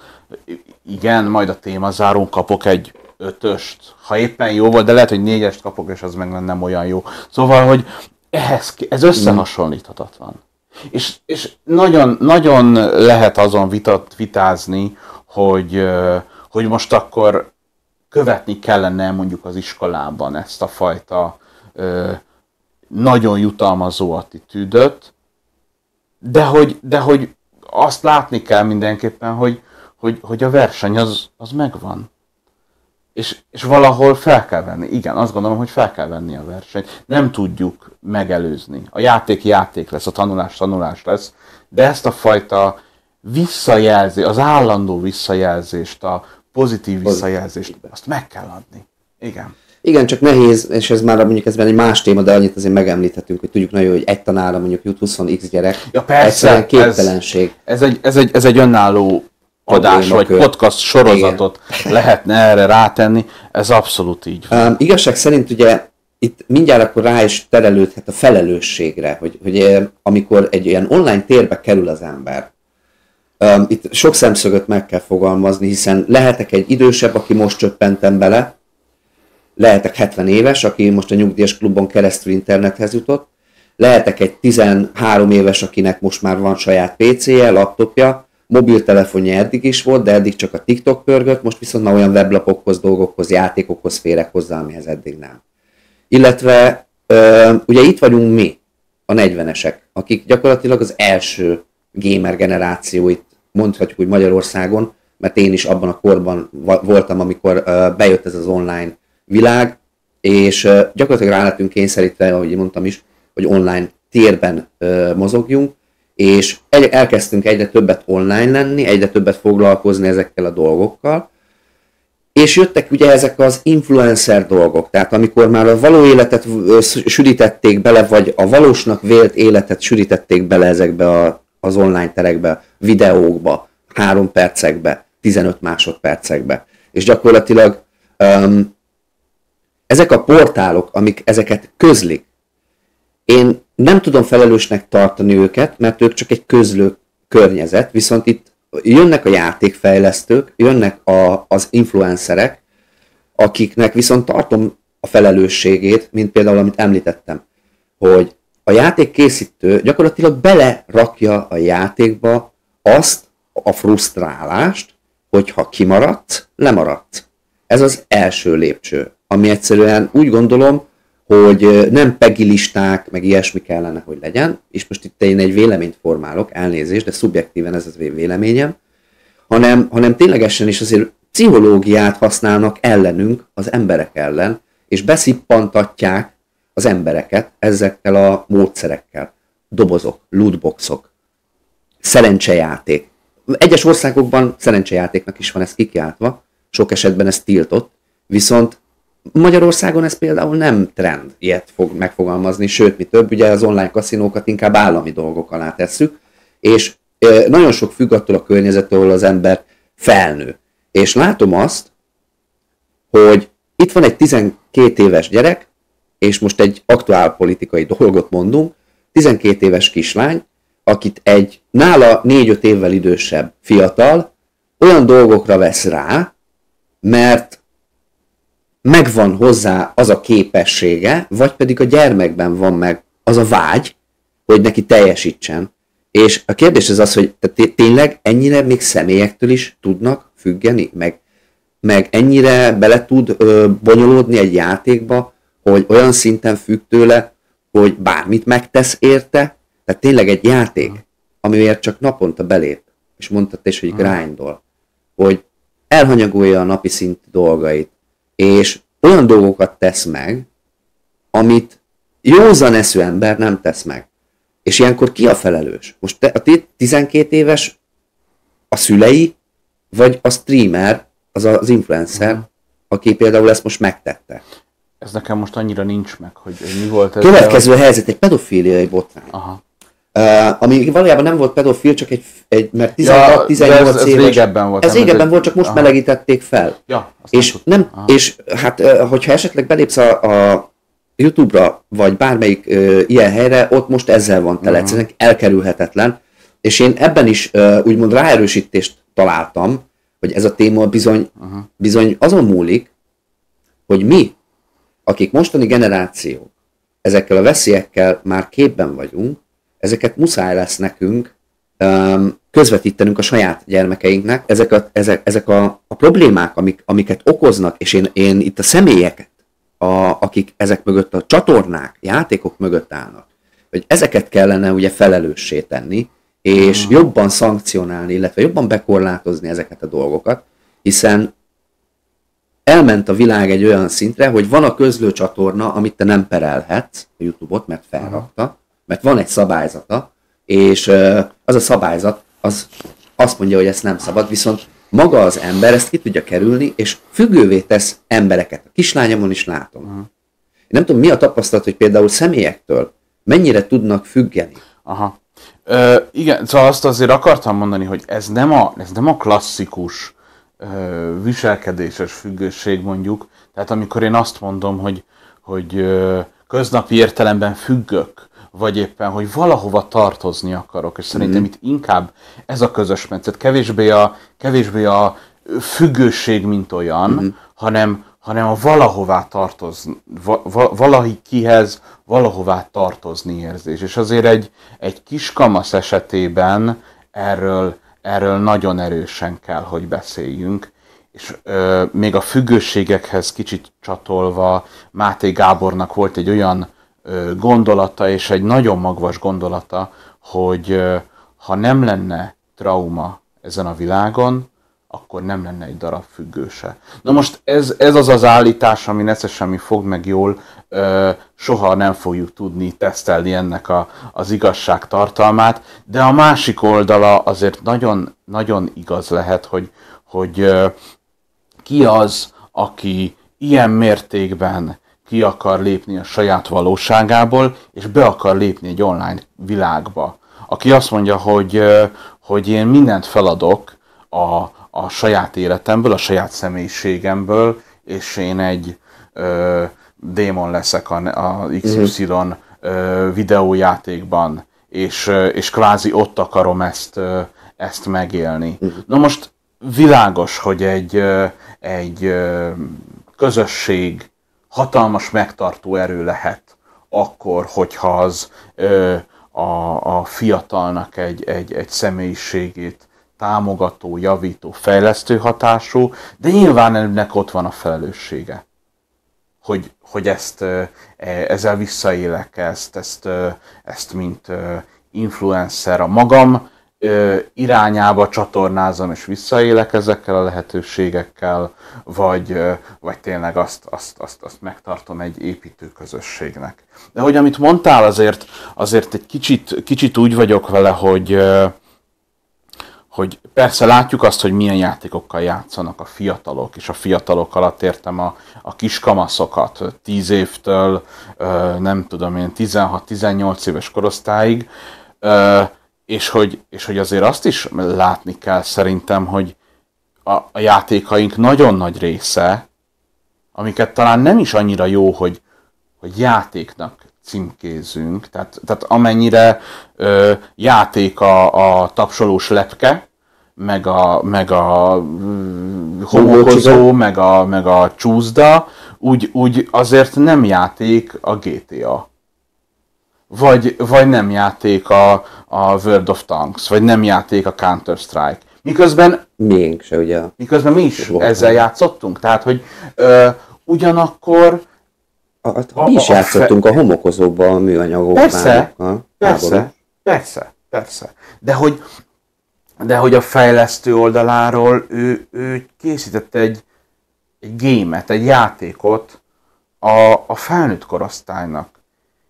igen, majd a témazárón kapok egy 5-öst, ha éppen jó volt, de lehet, hogy 4-est kapok, és az meg nem olyan jó. Szóval, hogy ez összehasonlíthatatlan. És nagyon, nagyon lehet azon vitázni, hogy most akkor követni kellene mondjuk az iskolában ezt a fajta nagyon jutalmazó attitűdöt, de hogy azt látni kell mindenképpen, hogy a verseny az megvan. És valahol fel kell venni. Igen, azt gondolom, hogy fel kell venni a versenyt. Nem tudjuk megelőzni. A játék lesz, a tanulás lesz, de ezt a fajta visszajelzést, az állandó visszajelzést, a pozitív visszajelzést, azt meg kell adni. Igen. Igen, csak nehéz, és ez már mondjuk ez egy más téma, de annyit azért megemlíthetünk, hogy tudjuk nagyon, hogy egy tanára mondjuk jut 20x gyerek. Ja persze, képtelenség. Ez egy önálló adás vagy podcast sorozatot lehetne erre rátenni, ez abszolút így van. Igazság szerint ugye itt mindjárt akkor rá is terelődhet a felelősségre, hogy amikor egy ilyen online térbe kerül az ember, itt sok szemszögöt meg kell fogalmazni, hiszen lehetek egy idősebb, aki most csöppentem bele, lehetek 70 éves, aki most a nyugdíjas klubon keresztül internethez jutott, lehetek egy 13 éves, akinek most már van saját PC-je, laptopja, mobiltelefonja eddig is volt, de eddig csak a TikTok pörgött, most viszont már olyan weblapokhoz, dolgokhoz, játékokhoz férek hozzá, amihez eddig nem. Illetve ugye itt vagyunk mi, a 40-esek, akik gyakorlatilag az első gamer generációit mondhatjuk úgy Magyarországon, mert én is abban a korban voltam, amikor bejött ez az online világ, és gyakorlatilag rá lettünk kényszerítve, ahogy mondtam is, hogy online térben mozogjunk, és elkezdtünk egyre többet online lenni, egyre többet foglalkozni ezekkel a dolgokkal, és jöttek ugye ezek az influencer dolgok, tehát amikor már a való életet sűrítették bele, vagy a valósnak vélt életet sűrítették bele ezekbe az online terekbe, videókba, 3 percekbe, 15 másodpercekbe. És gyakorlatilag ezek a portálok, amik ezeket közlik, én nem tudom felelősnek tartani őket, mert ők csak egy közlő környezet, viszont itt jönnek a játékfejlesztők, jönnek az influencerek, akiknek viszont tartom a felelősségét, mint például, amit említettem, hogy a játékkészítő gyakorlatilag belerakja a játékba azt a frusztrálást, hogyha kimaradsz, lemaradsz. Ez az első lépcső, ami egyszerűen úgy gondolom, hogy nem PEGI listák, meg ilyesmi kellene, hogy legyen, és most itt én egy véleményt formálok, elnézést, de szubjektíven ez az véleményem, hanem ténylegesen is azért pszichológiát használnak ellenünk, az emberek ellen, és beszippantatják az embereket ezekkel a módszerekkel. Dobozok, lootboxok, szerencsejáték. Egyes országokban szerencsejátéknak is van ez kikiáltva, sok esetben ez tiltott, viszont Magyarországon ez például nem trend ilyet fog megfogalmazni, sőt, mi több, ugye az online kaszinókat inkább állami dolgok alá tesszük, és nagyon sok függ attól a környezettől, ahol az ember felnő. És látom azt, hogy itt van egy 12 éves gyerek, és most egy aktuál politikai dolgot mondunk, 12 éves kislány, akit egy nála 4-5 évvel idősebb fiatal olyan dolgokra vesz rá, mert megvan hozzá az a képessége, vagy pedig a gyermekben van meg az a vágy, hogy neki teljesítsen. És a kérdés az, hogy tényleg ennyire még személyektől is tudnak függeni, meg ennyire bele tud bonyolódni egy játékba, hogy olyan szinten függ tőle, hogy bármit megtesz érte, tehát tényleg egy játék, amiért csak naponta belép, és mondtad is, hogy grindol, hogy elhanyagolja a napi szintű dolgait, és olyan dolgokat tesz meg, amit józan eszű ember nem tesz meg. És ilyenkor ki a felelős? Most a 12 éves a szülei, vagy a streamer, az influencer, aki például ezt most megtette. Ez nekem most annyira nincs meg, hogy mi volt ez. Következő helyzet, egy pedofíliai botrány. Ami valójában nem volt pedofil, csak mert 16-18 éves. Ez régebben volt. Ez régebben volt, csak most melegítették fel. Ja, és hát, hogyha esetleg belépsz a YouTube-ra, vagy bármelyik ilyen helyre, ott most ezzel van tele, egyszerűen elkerülhetetlen. És én ebben is úgymond ráerősítést találtam, hogy ez a téma bizony azon múlik, hogy mi, akik mostani generáció, ezekkel a veszélyekkel már képben vagyunk, ezeket muszáj lesz nekünk közvetítenünk a saját gyermekeinknek, ezek a problémák, amiket okoznak, és én itt a személyeket, akik ezek mögött a csatornák, játékok mögött állnak, hogy ezeket kellene ugye felelőssé tenni, és jobban szankcionálni, illetve jobban bekorlátozni ezeket a dolgokat, hiszen elment a világ egy olyan szintre, hogy van a közlő csatorna, amit te nem perelhetsz, a YouTube-ot, mert felrakta, mert van egy szabályzata, és az a szabályzat az azt mondja, hogy ezt nem szabad, viszont maga az ember ezt ki tudja kerülni, és függővé tesz embereket. A kislányomon is látom. Én nem tudom, mi a tapasztalat, hogy például személyektől mennyire tudnak függeni. Igen, szóval azt azért akartam mondani, hogy ez nem a klasszikus viselkedéses függőség mondjuk. Tehát amikor én azt mondom, hogy köznapi értelemben függök, vagy éppen, hogy valahova tartozni akarok, és szerintem itt inkább ez a közös metszet, kevésbé a függőség, mint olyan, hanem a valahová tartozni, valakihez valahová tartozni érzés. És azért egy kiskamasz esetében erről nagyon erősen kell, hogy beszéljünk. És még a függőségekhez kicsit csatolva, Máté Gábornak volt egy olyan gondolata, és egy nagyon magvas gondolata, hogy ha nem lenne trauma ezen a világon, akkor nem lenne egy darab függőse. Na most ez az állítás, ami necesen mi fog meg jól, soha nem fogjuk tudni tesztelni ennek az igazság tartalmát, de a másik oldala azért nagyon, nagyon igaz lehet, hogy ki az, aki ilyen mértékben ki akar lépni a saját valóságából, és be akar lépni egy online világba. Aki azt mondja, hogy én mindent feladok a saját életemből, a saját személyiségemből, és én egy démon leszek a XY videójátékban, és kvázi ott akarom ezt megélni. Na most világos, hogy egy közösség hatalmas megtartó erő lehet akkor, hogyha az a fiatalnak egy személyiségét támogató, javító, fejlesztő hatású, de nyilván ennek ott van a felelőssége, hogy ezzel visszaélek, ezt mint influencer a magam irányába csatornázom és visszaélek ezekkel a lehetőségekkel, vagy tényleg azt megtartom egy építő közösségnek. De hogy amit mondtál, azért egy kicsit úgy vagyok vele, hogy persze látjuk azt, hogy milyen játékokkal játszanak a fiatalok, és a fiatalok alatt értem a kiskamaszokat 10 évtől, nem tudom én, 16-18 éves korosztályig, és hogy azért azt is látni kell szerintem, hogy a játékaink nagyon nagy része, amiket talán nem is annyira jó, hogy játéknak címkézünk, tehát amennyire játék a tapsolós lepke, meg a homokozó, meg a csúszda, úgy azért nem játék a GTA. Vagy nem játék a World of Tanks, vagy nem játék a Counter-Strike. Miközben miénk se, ugye? Miközben mi is ezzel játszottunk. Tehát, hogy ugyanakkor mi is játszottunk a homokozóban, a műanyagokban. Persze. De hogy a fejlesztő oldaláról ő készített egy gémet, egy játékot a felnőtt korosztálynak.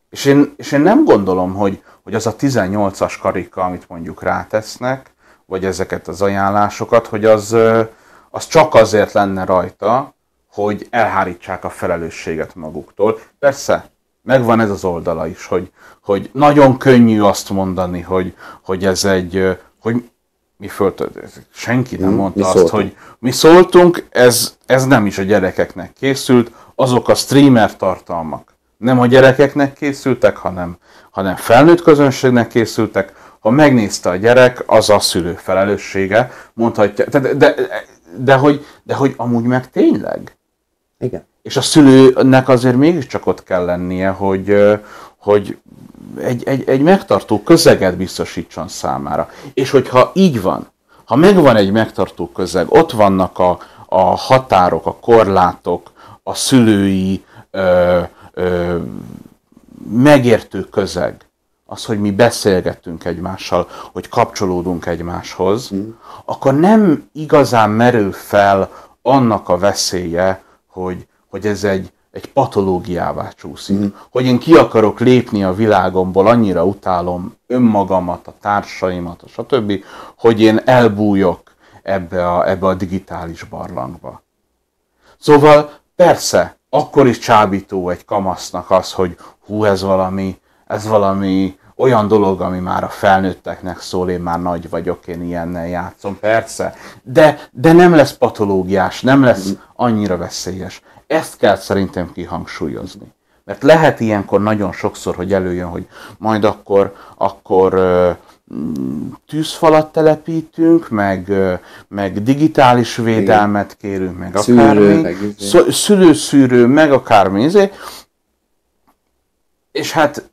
És én nem gondolom, hogy az a 18-as karika, amit mondjuk rátesznek, vagy ezeket az ajánlásokat, hogy az csak azért lenne rajta, hogy elhárítsák a felelősséget maguktól. Persze, megvan ez az oldala is, hogy nagyon könnyű azt mondani, hogy ez hogy senki nem mondta azt, hogy mi szóltunk, ez nem is a gyerekeknek készült, azok a streamer tartalmak nem a gyerekeknek készültek, hanem felnőtt közönségnek készültek. Ha megnézte a gyerek, az a szülő felelőssége, mondhatja, de hogy amúgy meg tényleg. Igen. És a szülőnek azért mégiscsak ott kell lennie, hogy egy megtartó közeget biztosítson számára. És hogyha így van, ha megvan egy megtartó közeg, ott vannak a határok, a korlátok, a szülői megértő közeg, az, hogy mi beszélgetünk egymással, hogy kapcsolódunk egymáshoz, akkor nem igazán merül fel annak a veszélye, hogy ez egy patológiává csúszik. Hogy én ki akarok lépni a világomból, annyira utálom önmagamat, a társaimat, stb., hogy én elbújok ebbe a digitális barlangba. Szóval persze, akkor is csábító egy kamasznak az, hogy ez valami olyan dolog, ami már a felnőtteknek szól, én már nagy vagyok, én ilyennel játszom, persze. De nem lesz patológiás, nem lesz annyira veszélyes. Ezt kell szerintem kihangsúlyozni. Mert lehet ilyenkor nagyon sokszor, hogy előjön, hogy majd akkor tűzfalat telepítünk, meg digitális védelmet kérünk, meg akármi. Szülőszűrő, meg akármi. És hát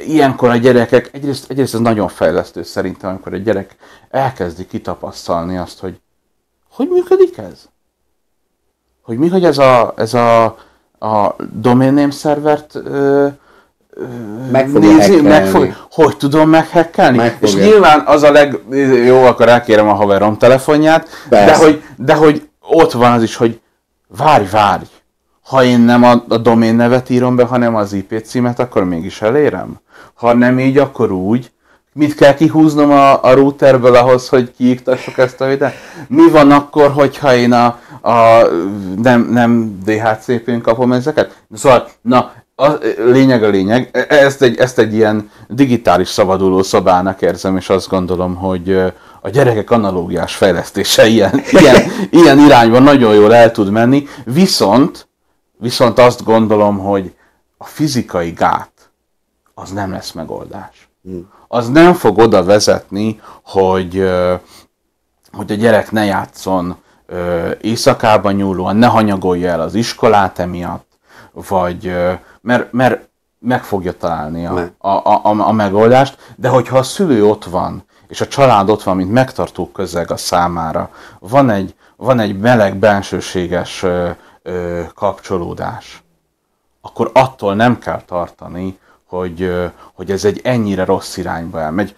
ilyenkor a gyerekek, egyrészt ez nagyon fejlesztő szerintem, amikor a gyerek elkezdi kitapasztalni azt, hogy működik ez? Hogy ez a domain name szervert hogy tudom meghackelni? És nyilván az a jó, akkor elkérem a haverom telefonját, de hogy ott van az is, hogy várj, ha én nem a domain nevet írom be, hanem az IP címet, akkor mégis elérem? Ha nem így, akkor úgy. Mit kell kihúznom a routerből ahhoz, hogy kiiktassuk ezt a videót? Mi van akkor, hogyha én nem DHCP-n kapom ezeket? Szóval, a lényeg. Ezt egy ilyen digitális szabaduló szobának érzem, és azt gondolom, hogy a gyerekek analógiás fejlesztése ilyen irányban nagyon jól el tud menni, viszont azt gondolom, hogy a fizikai gát az nem lesz megoldás. Az nem fog oda vezetni, hogy a gyerek ne játszon éjszakában nyúlóan, ne hanyagolja el az iskolát emiatt, vagy mert meg fogja találni a megoldást, de hogyha a szülő ott van, és a család ott van, mint megtartó közeg a számára, van egy meleg, bensőséges kapcsolódás, akkor attól nem kell tartani, hogy ez egy ennyire rossz irányba elmegy.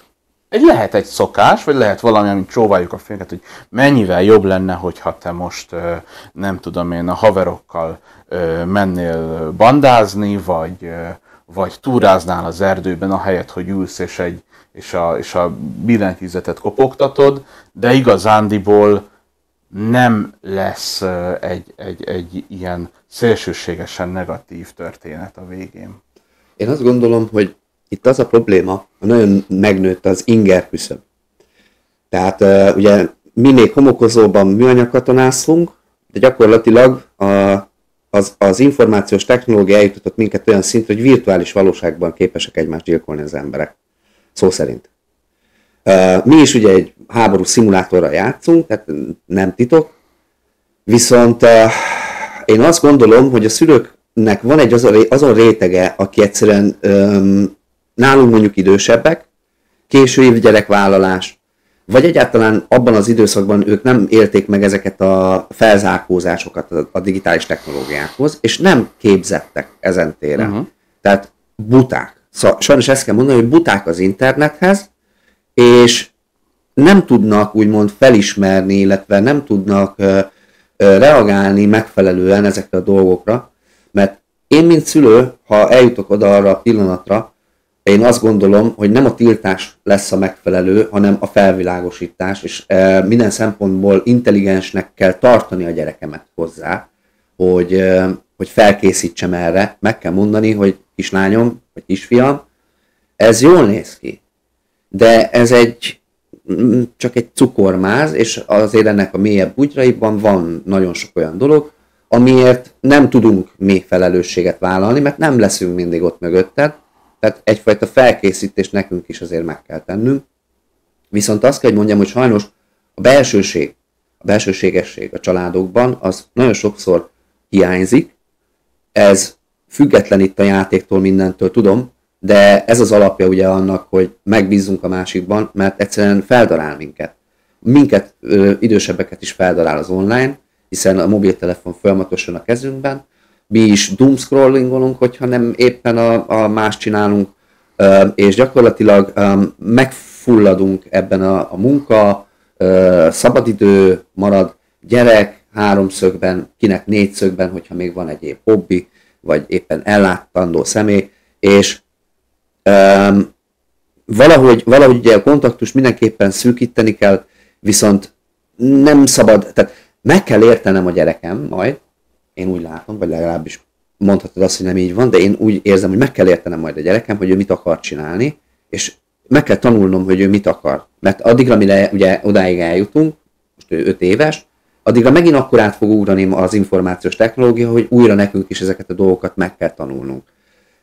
Lehet egy szokás, vagy lehet valami, amit csóváljuk a fejünket, hogy mennyivel jobb lenne, hogyha te most, nem tudom én, a haverokkal mennél bandázni, vagy túráznál az erdőben, ahelyett, hogy ülsz és a billentyűzetet kopogtatod, de igazándiból nem lesz egy ilyen szélsőségesen negatív történet a végén. Én azt gondolom, hogy itt az a probléma, hogy nagyon megnőtt az inger küszöb. Tehát ugye mi még homokozóban műanyag katonáztunk, de gyakorlatilag az információs technológia eljutott minket olyan szintre, hogy virtuális valóságban képesek egymást gyilkolni az emberek. Szó szerint. Mi is ugye egy háború szimulátorral játszunk, tehát nem titok, viszont én azt gondolom, hogy a szülőknek van egy azon rétege, aki egyszerűen nálunk mondjuk idősebbek, késői gyerekvállalás, vagy egyáltalán abban az időszakban ők nem élték meg ezeket a felzárkózásokat a digitális technológiákhoz, és nem képzettek ezen téren. Tehát buták. Szóval sajnos ezt kell mondani, hogy buták az internethez, és nem tudnak úgymond felismerni, illetve nem tudnak reagálni megfelelően ezekre a dolgokra, mert én, mint szülő, ha eljutok oda arra a pillanatra, én azt gondolom, hogy nem a tiltás lesz a megfelelő, hanem a felvilágosítás, és minden szempontból intelligensnek kell tartani a gyerekemet hozzá, hogy felkészítsem erre. Meg kell mondani, hogy kislányom, vagy kisfiam, ez jól néz ki, de ez csak egy cukormáz, és azért ennek a mélyebb bugyraiban van nagyon sok olyan dolog, amiért nem tudunk mi felelősséget vállalni, mert nem leszünk mindig ott mögötted, tehát egyfajta felkészítést nekünk is azért meg kell tennünk. Viszont azt kell, hogy mondjam, hogy sajnos a belsőségesség a családokban az nagyon sokszor hiányzik. Ez független itt a játéktól, mindentől tudom, de ez az alapja ugye annak, hogy megbízzunk a másikban, mert egyszerűen feldarál minket. Minket, idősebbeket is feldarál az online, hiszen a mobiltelefon folyamatosan a kezünkben, mi is doomscrollingolunk, hogyha nem éppen a más csinálunk, és gyakorlatilag megfulladunk ebben a munka, szabadidő marad, gyerek háromszögben, kinek négyszögben, hogyha még van egyéb hobbi, vagy éppen ellátandó személy, és valahogy ugye a kontaktust mindenképpen szűkíteni kell, viszont nem szabad, tehát meg kell értenem a gyerekem majd, én úgy látom, vagy legalábbis mondhatod azt, hogy nem így van, de én úgy érzem, hogy meg kell értenem majd a gyerekem, hogy ő mit akar csinálni, és meg kell tanulnom, hogy ő mit akar. Mert addigra, mire ugye odáig eljutunk, most ő 5 éves, addigra megint akkor át fog ugrani az információs technológia, hogy újra nekünk is ezeket a dolgokat meg kell tanulnunk.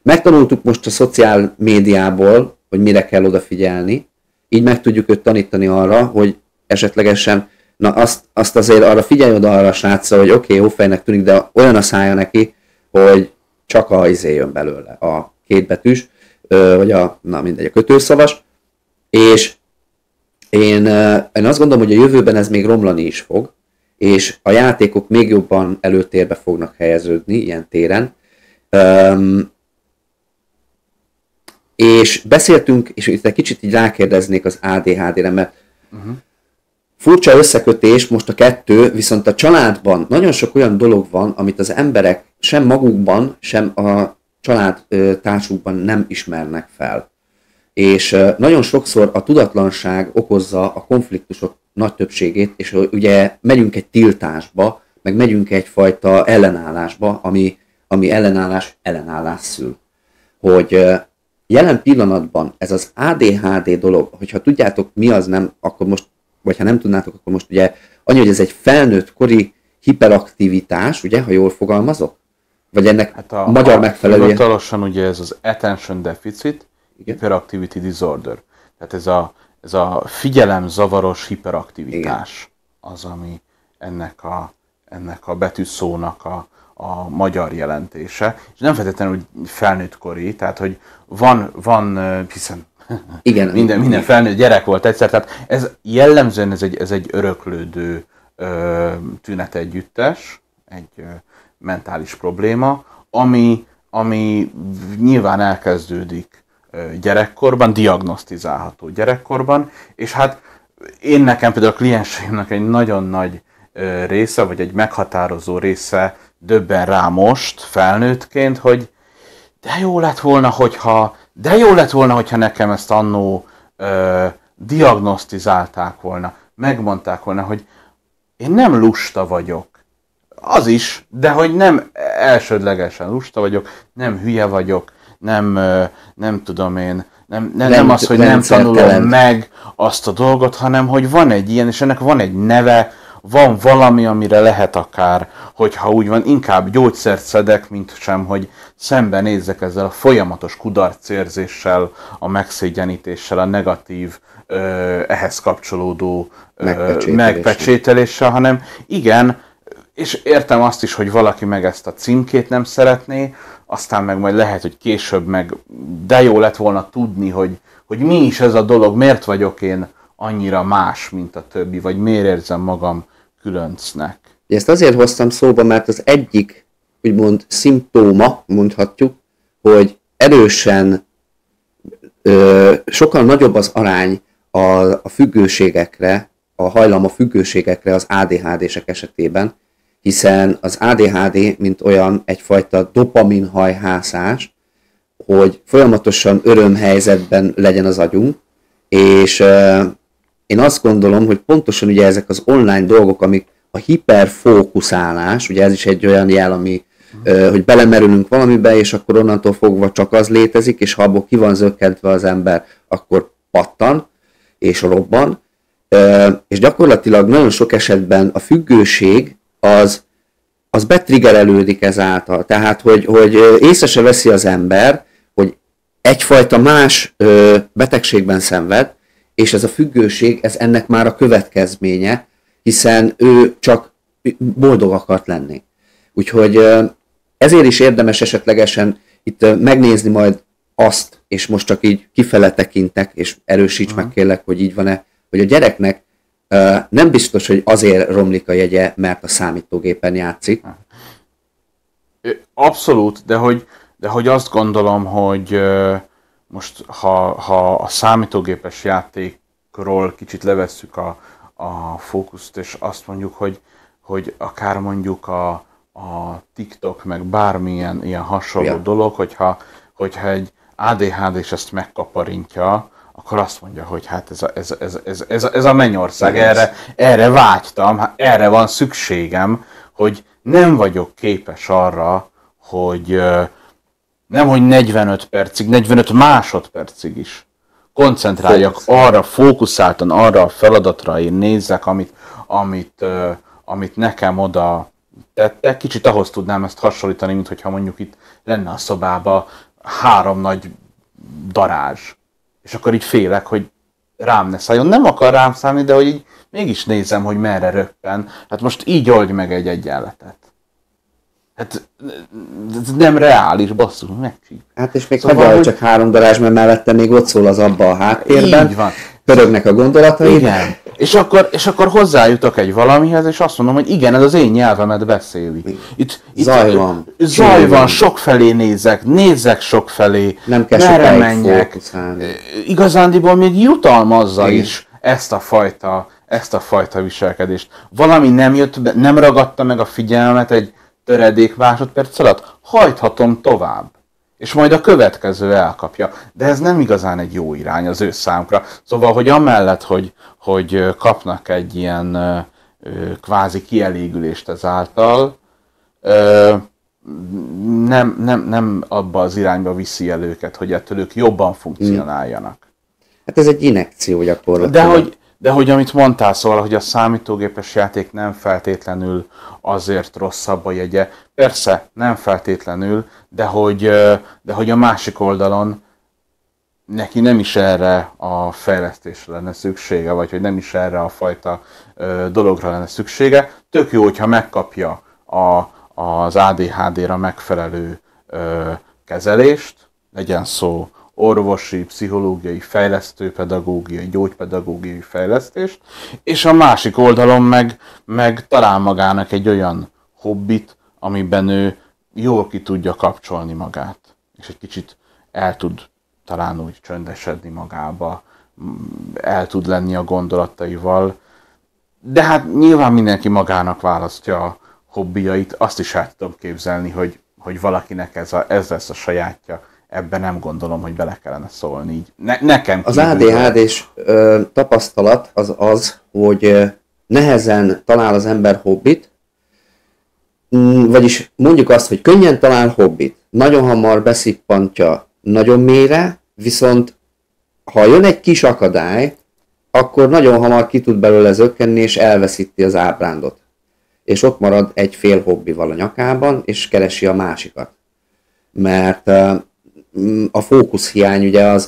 Megtanultuk most a szociál médiából, hogy mire kell odafigyelni, így meg tudjuk őt tanítani arra, hogy esetlegesen, na azt azért arra figyelj oda arra a srácra, hogy oké, jó fejnek tűnik, de olyan a szája neki, hogy csak a izé jön belőle, a kétbetűs, vagy a kötőszavas, és én azt gondolom, hogy a jövőben ez még romlani is fog, és a játékok még jobban előtérbe fognak helyeződni ilyen téren. És beszéltünk, és itt egy kicsit így rákérdeznék az ADHD-re, mert furcsa összekötés most a kettő, viszont a családban nagyon sok olyan dolog van, amit az emberek sem magukban, sem a családtársukban nem ismernek fel. És nagyon sokszor a tudatlanság okozza a konfliktusok nagy többségét, és ugye megyünk egy tiltásba, meg megyünk egyfajta ellenállásba, ami ellenállás szül. Hogy jelen pillanatban ez az ADHD dolog, hogyha tudjátok mi az nem, akkor most, vagy ha nem tudnátok, akkor most ugye annyi, hogy ez egy felnőtt kori hiperaktivitás, ugye, ha jól fogalmazok? Vagy ennek hát a magyar megfelelője? Hivatalosan ugye ez az Attention Deficit Hyperactivity Disorder. Tehát ez a figyelemzavaros hiperaktivitás. Igen. Az, ami ennek a betűszónak a magyar jelentése. És nem feltétlenül felnőtt kori, tehát hogy van hiszen igen, minden felnőtt gyerek volt egyszer, tehát ez jellemzően ez egy öröklődő tünetegyüttes, egy mentális probléma, ami nyilván elkezdődik gyerekkorban, diagnosztizálható gyerekkorban, és hát én nekem például a klienseimnek egy nagyon nagy része, vagy egy meghatározó része döbben rá most felnőttként, hogy de jó lett volna, hogyha nekem ezt annó diagnosztizálták volna, megmondták volna, hogy én nem lusta vagyok. Az is, de hogy nem elsődlegesen lusta vagyok, nem hülye vagyok, nem tudom én, nem az, hogy nem tanulom meg azt a dolgot, hanem hogy van egy ilyen, és ennek van egy neve, van valami, amire lehet akár, hogyha úgy van, inkább gyógyszert szedek, mint sem, hogy szembenézzek ezzel a folyamatos kudarcérzéssel, a megszégyenítéssel, a negatív, ehhez kapcsolódó megpecsételéssel, hanem igen, és értem azt is, hogy valaki meg ezt a címkét nem szeretné, aztán meg majd lehet, hogy később meg, de jó lett volna tudni, hogy mi is ez a dolog, miért vagyok én annyira más, mint a többi, vagy miért érzem magam különcnek. Ezt azért hoztam szóba, mert az egyik, úgymond szimptóma, mondhatjuk, hogy erősen, sokkal nagyobb az arány a függőségekre, a hajlam a függőségekre az ADHD-sek esetében, hiszen az ADHD, mint olyan egyfajta dopaminhajhászás, hogy folyamatosan örömhelyzetben legyen az agyunk, és én azt gondolom, hogy pontosan ugye ezek az online dolgok, amik a hiperfókuszálás, ugye ez is egy olyan jel, ami, hogy belemerülünk valamibe, és akkor onnantól fogva csak az létezik, és ha abból ki van zökkentve az ember, akkor pattan, és robban, és gyakorlatilag nagyon sok esetben a függőség az betriggerelődik ezáltal. Tehát, hogy észre se veszi az ember, hogy egyfajta más betegségben szenved, és ez a függőség, ez ennek már a következménye, hiszen ő csak boldog akart lenni. Úgyhogy ezért is érdemes esetlegesen itt megnézni majd azt, és most csak így kifele tekintek, és erősíts meg kérlek, hogy így van-e, hogy a gyereknek nem biztos, hogy azért romlik a jegye, mert a számítógépen játszik. Abszolút, de hogy azt gondolom, hogy most ha a számítógépes játékról kicsit levesszük a fókuszt, és azt mondjuk, hogy akár mondjuk a TikTok, meg bármilyen ilyen hasonló dolog, hogyha egy ADHD-s ezt megkaparintja, akkor azt mondja, hogy hát ez a mennyország, erre vágytam, erre van szükségem, hogy nem vagyok képes arra, hogy nemhogy 45 percig, 45 másodpercig is, koncentráljak arra, fókuszáltan arra a feladatra, én nézzek, amit nekem oda tettek. Kicsit ahhoz tudnám ezt hasonlítani, mint hogyha mondjuk itt lenne a szobában 3 nagy darázs. És akkor így félek, hogy rám ne szálljon. Nem akar rám szállni, de hogy így mégis nézem, hogy merre röppen. Hát most így oldj meg egy egyenletet. Hát ez nem reális, basszus, megcsíp. Hát és még szóval, hogy csak 3 darázs, mert mellette még ott szól az abba a háttérben. Így van. Pörögnek a gondolatai. Igen. És akkor hozzájutok egy valamihez, és azt mondom, hogy igen, ez az én nyelvemet beszéli. Itt zaj van. Zaj van, sokfelé nézek sokfelé, nem kell merre menjek. Igazándiból még jutalmazza igen. is ezt a fajta viselkedést. Valami nem jött be, nem ragadta meg a figyelmet egy töredék másodperc alatt, hajthatom tovább. És majd a következő elkapja. De ez nem igazán egy jó irány az ő számukra. Szóval, hogy amellett, hogy kapnak egy ilyen kvázi kielégülést ezáltal, nem abba az irányba viszi el őket, hogy ettől ők jobban funkcionáljanak. Hát ez egy injekció gyakorlatilag. De hogy amit mondtál, szóval, hogy a számítógépes játék nem feltétlenül azért rosszabb a jegye. Persze, nem feltétlenül, de hogy a másik oldalon neki nem is erre a fejlesztésre lenne szüksége, vagy hogy nem is erre a fajta dologra lenne szüksége. Tök jó, hogyha megkapja az ADHD-ra megfelelő kezelést, legyen szó orvosi, pszichológiai, fejlesztőpedagógiai, gyógypedagógiai fejlesztést, és a másik oldalon meg talál magának egy olyan hobbit, amiben ő jól ki tudja kapcsolni magát, és egy kicsit el tud talán úgy csöndesedni magába, el tud lenni a gondolataival, de hát nyilván mindenki magának választja a hobbijait, azt is el tudom képzelni, hogy valakinek ez lesz a sajátja. Ebben nem gondolom, hogy bele kellene szólni így. Nekem az ADHD-s tapasztalat az, hogy nehezen talál az ember hobbit, vagyis mondjuk azt, hogy könnyen talál hobbit, nagyon hamar beszippantja nagyon mélyre, viszont ha jön egy kis akadály, akkor nagyon hamar ki tud belőle zökkenni, és elveszíti az ábrándot. És ott marad egy fél hobbival a nyakában, és keresi a másikat. Mert a fókuszhiány, ugye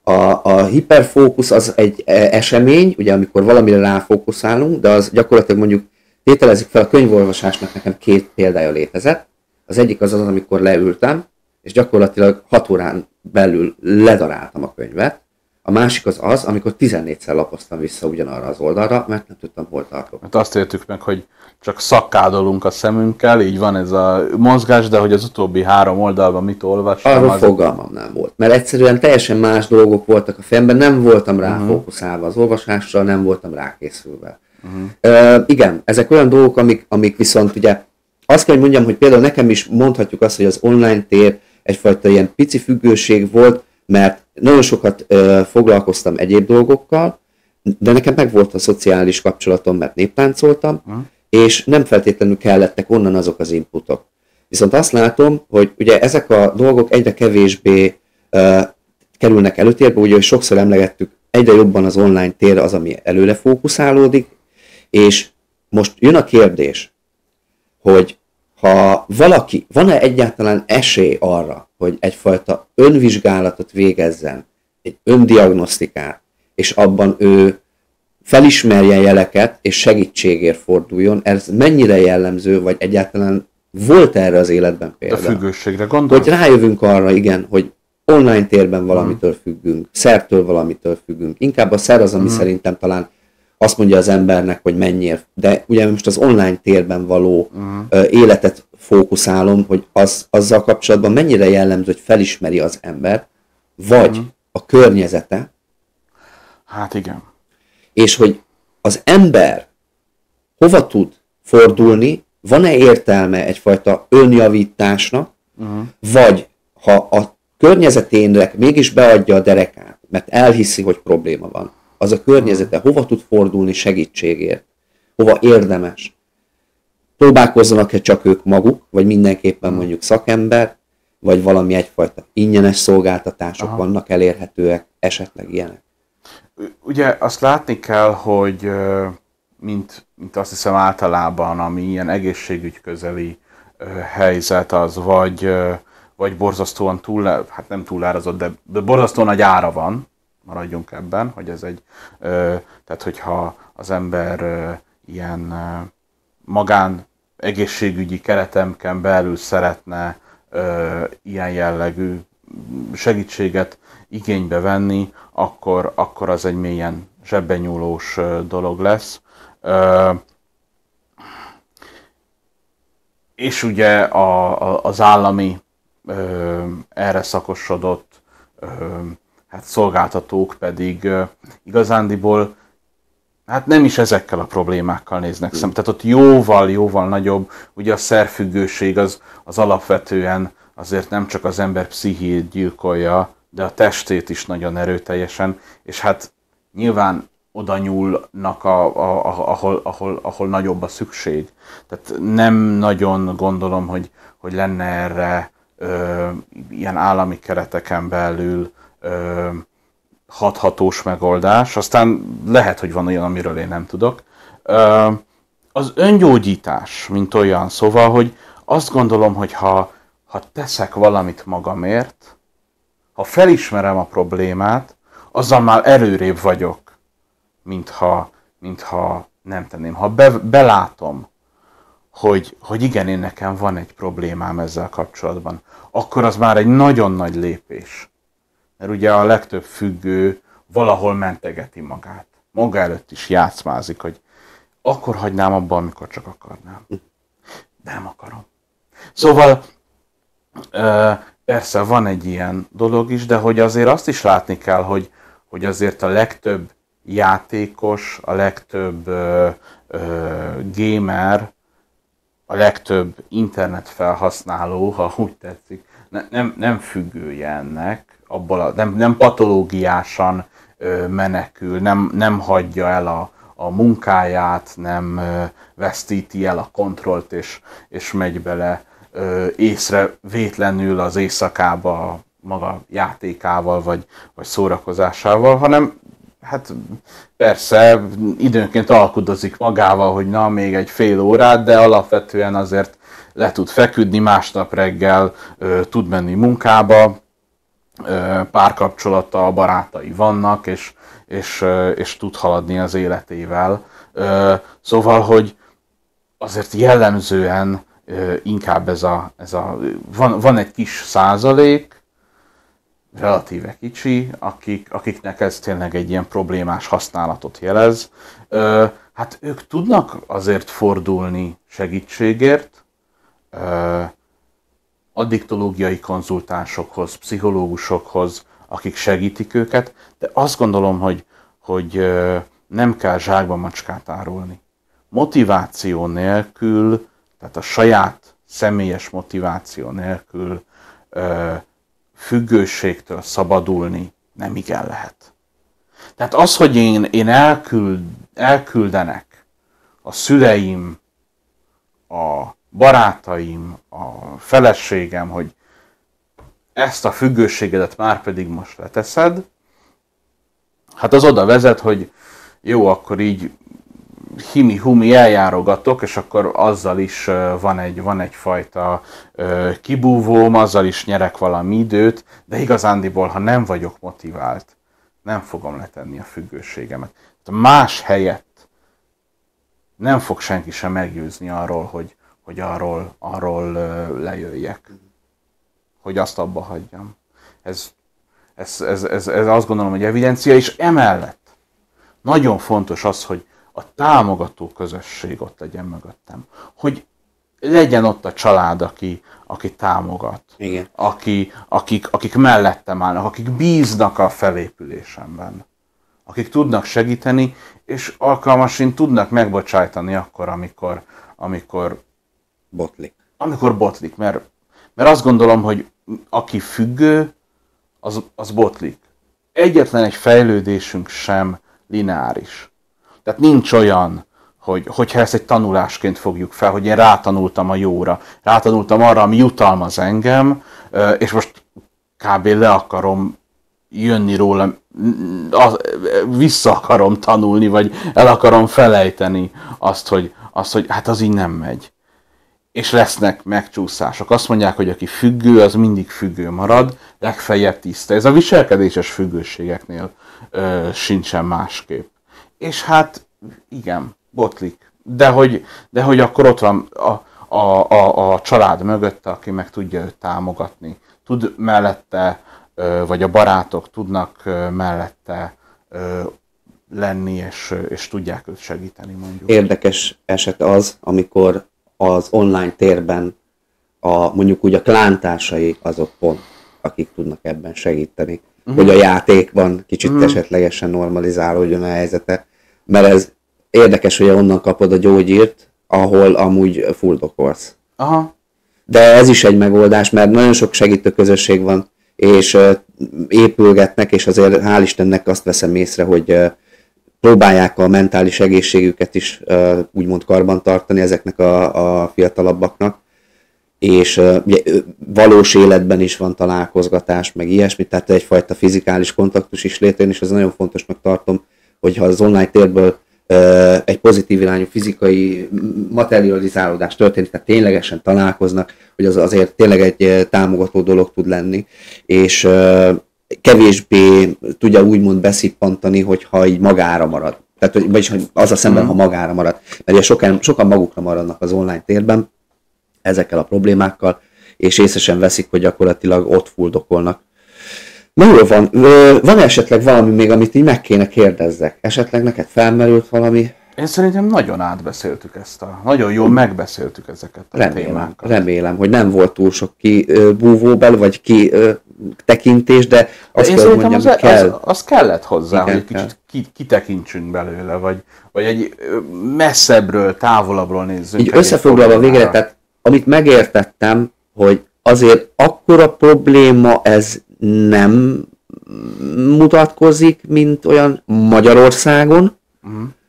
a hiperfókusz az egy esemény, ugye amikor valamire ráfókuszálunk, de az gyakorlatilag mondjuk tételezzük fel, a könyvolvasásnak nekem 2 példája létezett. Az egyik az, amikor leültem, és gyakorlatilag 6 órán belül ledaráltam a könyvet. A másik az, amikor 14-szer lapoztam vissza ugyanarra az oldalra, mert nem tudtam, hol tartok. Hát azt értük meg, hogy csak szakkádolunk a szemünkkel, így van ez a mozgás, de hogy az utóbbi 3 oldalban mit olvastam. Arról fogalmam nem volt, mert egyszerűen teljesen más dolgok voltak a fejemben, nem voltam rá fókuszálva az olvasásra, nem voltam rákészülve. Igen, ezek olyan dolgok, amik viszont ugye, azt kell, hogy mondjam, hogy például nekem is mondhatjuk azt, hogy az online tér egyfajta ilyen pici függőség volt, mert nagyon sokat foglalkoztam egyéb dolgokkal, de nekem meg volt a szociális kapcsolatom, mert néptáncoltam, és nem feltétlenül kellettek onnan azok az inputok. Viszont azt látom, hogy ugye ezek a dolgok egyre kevésbé kerülnek előtérbe, ugye sokszor emlegettük, egyre jobban az online tér az, ami előre fókuszálódik, és most jön a kérdés, hogy ha valaki, van-e egyáltalán esély arra, hogy egyfajta önvizsgálatot végezzen, egy öndiagnosztikát, és abban ő felismerjen jeleket, és segítségért forduljon, ez mennyire jellemző, vagy egyáltalán volt erre az életben példa? A függőségre gondolsz? Hogy rájövünk arra, igen, hogy online térben valamitől függünk, szertől valamitől függünk. Inkább a szer az, ami szerintem talán azt mondja az embernek, hogy mennyire, de ugye most az online térben való életet fókuszálom, hogy azzal kapcsolatban mennyire jellemző, hogy felismeri az ember, vagy a környezete. Hát igen. És hogy az ember hova tud fordulni, van-e értelme egyfajta önjavításnak, vagy ha a környezetének mégis beadja a derekát, mert elhiszi, hogy probléma van, az a környezete hova tud fordulni segítségért, hova érdemes. Próbálkozzanak-e csak ők maguk, vagy mindenképpen mondjuk szakember, vagy valami egyfajta ingyenes szolgáltatások vannak elérhetőek, esetleg ilyenek? Ugye azt látni kell, hogy mint azt hiszem általában, ami ilyen egészségügy közeli helyzet, az vagy borzasztóan hát nem túlárazott, de borzasztóan nagy ára van, maradjunk ebben, hogy ez tehát hogyha az ember ilyen magán egészségügyi keretemken belül szeretne ilyen jellegű segítséget igénybe venni, akkor az egy mélyen zsebben nyúlós dolog lesz. És ugye az állami erre szakosodott hát szolgáltatók pedig igazándiból hát nem is ezekkel a problémákkal néznek szembe. Tehát ott jóval nagyobb, ugye a szerfüggőség az alapvetően azért nem csak az ember pszichét gyilkolja, de a testét is nagyon erőteljesen, és hát nyilván oda nyúlnak, ahol nagyobb a szükség. Tehát nem nagyon gondolom, hogy lenne erre ilyen állami kereteken belül hathatós megoldás. Aztán lehet, hogy van olyan, amiről én nem tudok. Az öngyógyítás, mint olyan, szóval, hogy azt gondolom, hogy ha teszek valamit magamért, ha felismerem a problémát, azzal már előrébb vagyok, mintha nem tenném. Ha belátom, hogy igen, én nekem van egy problémám ezzel kapcsolatban, akkor az már egy nagyon nagy lépés. Mert ugye a legtöbb függő valahol mentegeti magát. Maga előtt is játszmázik, hogy akkor hagynám abba, amikor csak akarnám. De nem akarom. Szóval persze van egy ilyen dolog is, de hogy azért azt is látni kell, hogy azért a legtöbb játékos, a legtöbb gamer, a legtöbb internet felhasználó, ha úgy tetszik, nem függője ennek, nem patológiásan menekül, nem hagyja el a munkáját, nem vesztíti el a kontrollt, és megy bele észrevétlenül az éjszakába maga játékával, vagy szórakozásával, hanem hát persze időnként alkudozik magával, hogy na, még egy fél órát, de alapvetően azért le tud feküdni, másnap reggel tud menni munkába, párkapcsolata, barátai vannak, és tud haladni az életével. Szóval, hogy azért jellemzően inkább van egy kis százalék, relatíve kicsi, akiknek ez tényleg egy ilyen problémás használatot jelez. Hát ők tudnak azért fordulni segítségért, addiktológiai konzultánsokhoz, pszichológusokhoz, akik segítik őket, de azt gondolom, hogy nem kell zsákba macskát árulni. Motiváció nélkül, tehát a saját személyes motiváció nélkül függőségtől szabadulni nem igen lehet. Tehát az, hogy én elküldenek a szüleim, a barátaim, a feleségem, hogy ezt a függőségedet már pedig most leteszed, hát az oda vezet, hogy jó, akkor így himi-humi eljárogatok, és akkor azzal is van egyfajta kibúvóm, azzal is nyerek valami időt, de igazándiból, ha nem vagyok motivált, nem fogom letenni a függőségemet. Más helyett nem fog senki sem meggyőzni arról, hogy arról lejöjjek. Hogy azt abba hagyjam. Ez azt gondolom, hogy evidencia, és emellett nagyon fontos az, hogy a támogató közösség ott legyen mögöttem. Hogy legyen ott a család, aki támogat. Igen. Akik mellettem állnak, akik bíznak a felépülésemben. Akik tudnak segíteni, és alkalmasint tudnak megbocsájtani akkor, amikor botlik. Mert azt gondolom, hogy aki függő, az botlik. Egyetlen egy fejlődésünk sem lineáris. Tehát nincs olyan, hogyha ezt egy tanulásként fogjuk fel, hogy én rátanultam a jóra, rátanultam arra, ami jutalmaz engem, és most kb. Le akarom jönni róla, vissza akarom tanulni, vagy el akarom felejteni azt, hogy hát az így nem megy. És lesznek megcsúszások. Azt mondják, hogy aki függő, az mindig függő marad, legfeljebb tiszta. Ez a viselkedéses függőségeknél sincsen másképp. És hát igen, botlik. De hogy akkor ott van a család mögötte, aki meg tudja őt támogatni. Tud mellette, vagy a barátok tudnak mellette lenni, és tudják őt segíteni, mondjuk. Érdekes eset az, amikor az online térben mondjuk úgy a klántársai azok pont, akik tudnak ebben segíteni. Hogy a játékban kicsit esetlegesen normalizálódjon a helyzete. Mert ez érdekes, hogy onnan kapod a gyógyírt, ahol amúgy fuldokolsz. Aha. De ez is egy megoldás, mert nagyon sok segítő közösség van, és épülgetnek, és azért hál' Istennek azt veszem észre, hogy próbálják a mentális egészségüket is úgymond karbantartani ezeknek a fiatalabbaknak, és valós életben is van találkozgatás, meg ilyesmi, tehát egyfajta fizikális kontaktus is létrejön, és ez nagyon fontosnak tartom, hogyha az online térből egy pozitív irányú fizikai materializálódás történik, tehát ténylegesen találkoznak, hogy az azért tényleg egy támogató dolog tud lenni, és kevésbé tudja úgymond beszippantani, hogyha így magára marad. Tehát, vagyis az a szemben, ha magára marad. Mert ugye sokan magukra maradnak az online térben ezekkel a problémákkal, és észesen veszik, hogy gyakorlatilag ott fuldokolnak. Na jól van, van esetleg valami még, amit így meg kéne kérdezzek? Esetleg neked felmerült valami? Én szerintem nagyon átbeszéltük nagyon jól megbeszéltük ezeket a témákat. Remélem, hogy nem volt túl sok búvóbel, vagy tekintés, de azt kell, hogy mondjam, kell. Az kellett hozzá, igen, hogy egy kicsit kitekintsünk belőle, vagy egy messzebbről, távolabbról nézzünk. Így összefoglalva végre, tehát amit megértettem, hogy azért akkora probléma ez nem mutatkozik, mint olyan Magyarországon,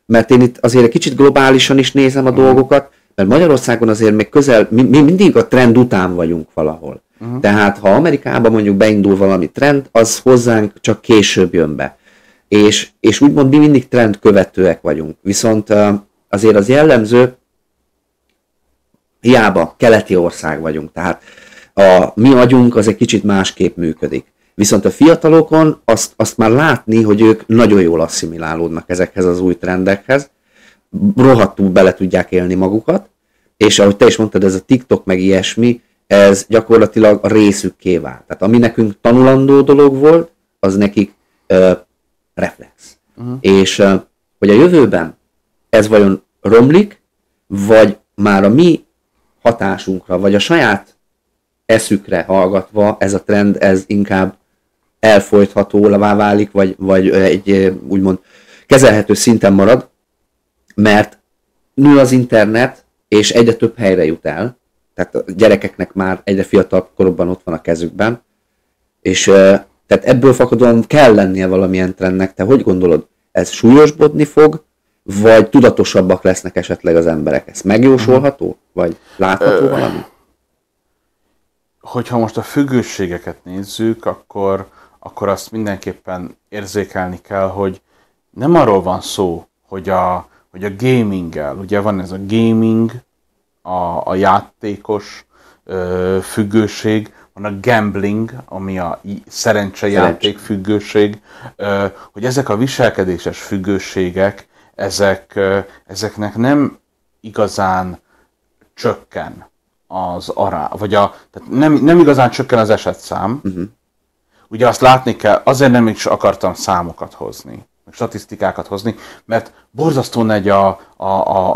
mert én itt azért egy kicsit globálisan is nézem a dolgokat, mert Magyarországon azért még közel, mi mindig a trend után vagyunk valahol. Tehát ha Amerikában mondjuk beindul valami trend, az hozzánk csak később jön be. És úgymond mi mindig trend követőek vagyunk. Viszont azért az jellemző, hiába keleti ország vagyunk, tehát a mi agyunk az egy kicsit másképp működik. Viszont a fiatalokon azt már látni, hogy ők nagyon jól asszimilálódnak ezekhez az új trendekhez, rohadtul bele tudják élni magukat, és ahogy te is mondtad, ez a TikTok meg ilyesmi, ez gyakorlatilag a részükké vált. Tehát ami nekünk tanulandó dolog volt, az nekik reflex. És hogy a jövőben ez vajon romlik, vagy már a mi hatásunkra, vagy a saját eszükre hallgatva ez a trend, ez inkább elfolythatóvá válik, vagy egy úgymond kezelhető szinten marad, mert nő az internet, és egyre több helyre jut el, tehát a gyerekeknek már egyre fiatalabb korokban ott van a kezükben, és tehát ebből fakadóan kell lennie valamilyen trendnek. Te hogy gondolod, ez súlyosbodni fog, vagy tudatosabbak lesznek esetleg az emberek? Ez megjósolható? Vagy látható valami? Hogyha most a függőségeket nézzük, akkor azt mindenképpen érzékelni kell, hogy nem arról van szó, hogy a gaminggel, ugye van ez a gaming, a játékos függőség, van a gambling, ami a szerencsejáték függőség, hogy ezek a viselkedéses függőségek, ezeknek nem igazán csökken az arány, vagy tehát nem igazán csökken az esetszám. Ugye azt látni kell, azért nem is akartam számokat hozni, statisztikákat hozni, mert borzasztó nagy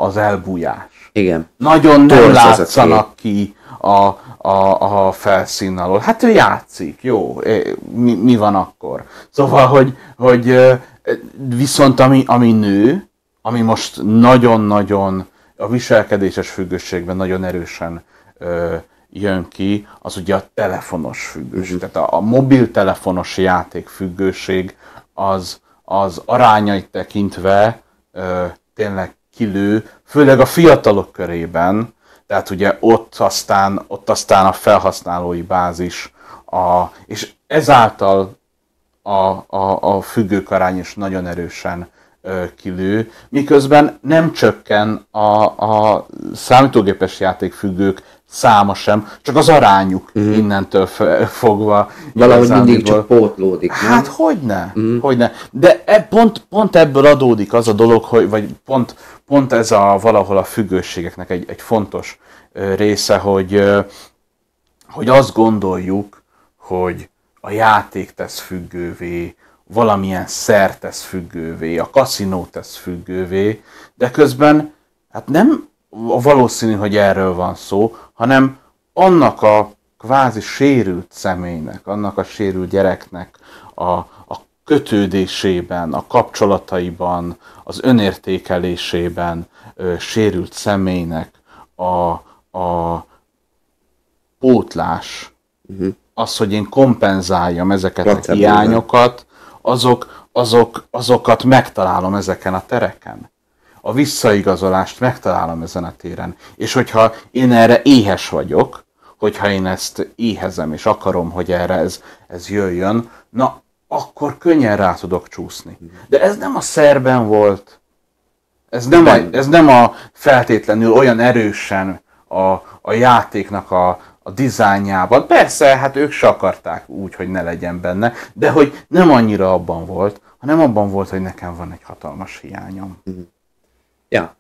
az elbújás. Igen. Nagyon nem látszanak ki a felszín alól. Hát ő játszik, jó, mi van akkor? Szóval, hogy viszont ami nő, ami most nagyon-nagyon a viselkedéses függőségben nagyon erősen jön ki, az ugye a telefonos függőség. Tehát a mobiltelefonos játék függőség az arányait tekintve tényleg kilő, főleg a fiatalok körében, tehát ugye ott aztán a felhasználói bázis, és ezáltal a függők arány is nagyon erősen kilő, miközben nem csökken a számítógépes játékfüggők száma sem, csak az arányuk innentől fogva. Valahogy mindig csak pótlódik, nem? Hát hogyne. De pont ebből adódik az a dolog, vagy pont ez valahol a függőségeknek egy fontos része, hogy azt gondoljuk, hogy a játék tesz függővé, valamilyen szer tesz függővé, a kaszinó tesz függővé, de közben hát nem valószínű, hogy erről van szó, hanem annak a kvázi sérült személynek, annak a sérült gyereknek a kötődésében, a kapcsolataiban, az önértékelésében sérült személynek a pótlás, az, hogy én kompenzáljam ezeket a hiányokat, azokat megtalálom ezeken a tereken. A visszaigazolást megtalálom ezen a téren. És hogyha én erre éhes vagyok, hogyha én ezt éhezem, és akarom, hogy erre ez jöjjön, na, akkor könnyen rá tudok csúszni. De ez nem a szerben volt, ez nem a feltétlenül olyan erősen a játéknak a dizájnjában. Persze, hát ők se akarták úgy, hogy ne legyen benne, de hogy nem annyira abban volt, hanem abban volt, hogy nekem van egy hatalmas hiányom. Ja.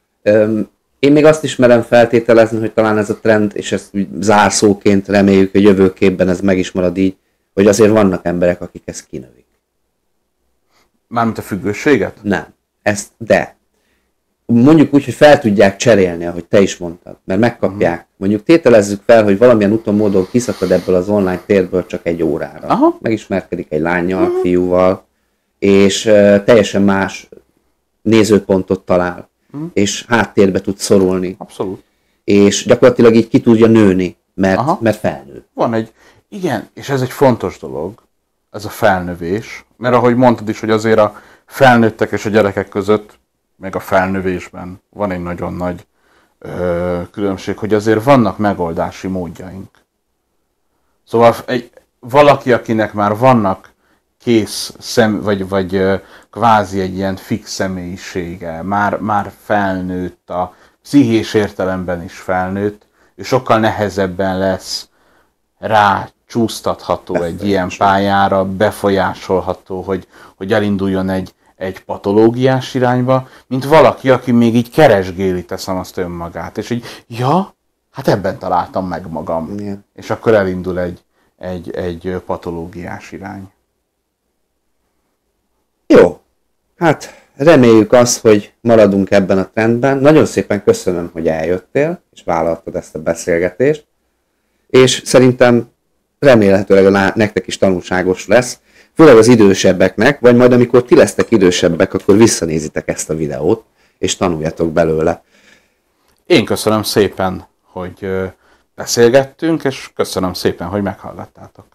Én még azt is merem feltételezni, hogy talán ez a trend, és ezt zárszóként reméljük, hogy jövőképben ez meg is marad így, hogy azért vannak emberek, akik ezt kinövik. Mármint a függőséget? Nem. De mondjuk úgy, hogy fel tudják cserélni, ahogy te is mondtad, mert megkapják. Mondjuk tételezzük fel, hogy valamilyen úton módon kiszakad ebből az online térből csak egy órára. Aha. Megismerkedik egy lánnyal, fiúval, és teljesen más nézőpontot talál, és háttérbe tud szorulni. Abszolút. És gyakorlatilag így ki tudja nőni, mert felnő. Igen, és ez egy fontos dolog, ez a felnövés, mert ahogy mondtad is, hogy azért a felnőttek és a gyerekek között, meg a felnövésben van egy nagyon nagy különbség, hogy azért vannak megoldási módjaink. Szóval valaki, akinek már vannak kész vagy kvázi egy ilyen fix személyisége, már felnőtt, a pszichés értelemben is felnőtt, és sokkal nehezebben lesz rá csúsztatható egy ilyen pályára, befolyásolható, hogy elinduljon egy patológiás irányba, mint valaki, aki még így keresgéli, teszem azt önmagát, és így, ja, hát ebben találtam meg magam. Igen. És akkor elindul egy patológiás irány. Jó, hát reméljük azt, hogy maradunk ebben a trendben. Nagyon szépen köszönöm, hogy eljöttél, és vállaltad ezt a beszélgetést, és szerintem remélhetőleg nektek is tanulságos lesz, főleg az idősebbeknek, vagy majd amikor ti lesztek idősebbek, akkor visszanézitek ezt a videót, és tanuljatok belőle. Én köszönöm szépen, hogy beszélgettünk, és köszönöm szépen, hogy meghallgattátok.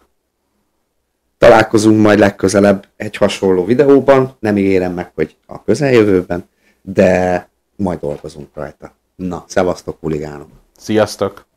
Találkozunk majd legközelebb egy hasonló videóban, nem ígérem meg, hogy a közeljövőben, de majd dolgozunk rajta. Na, szevasztok, huligánok! Sziasztok!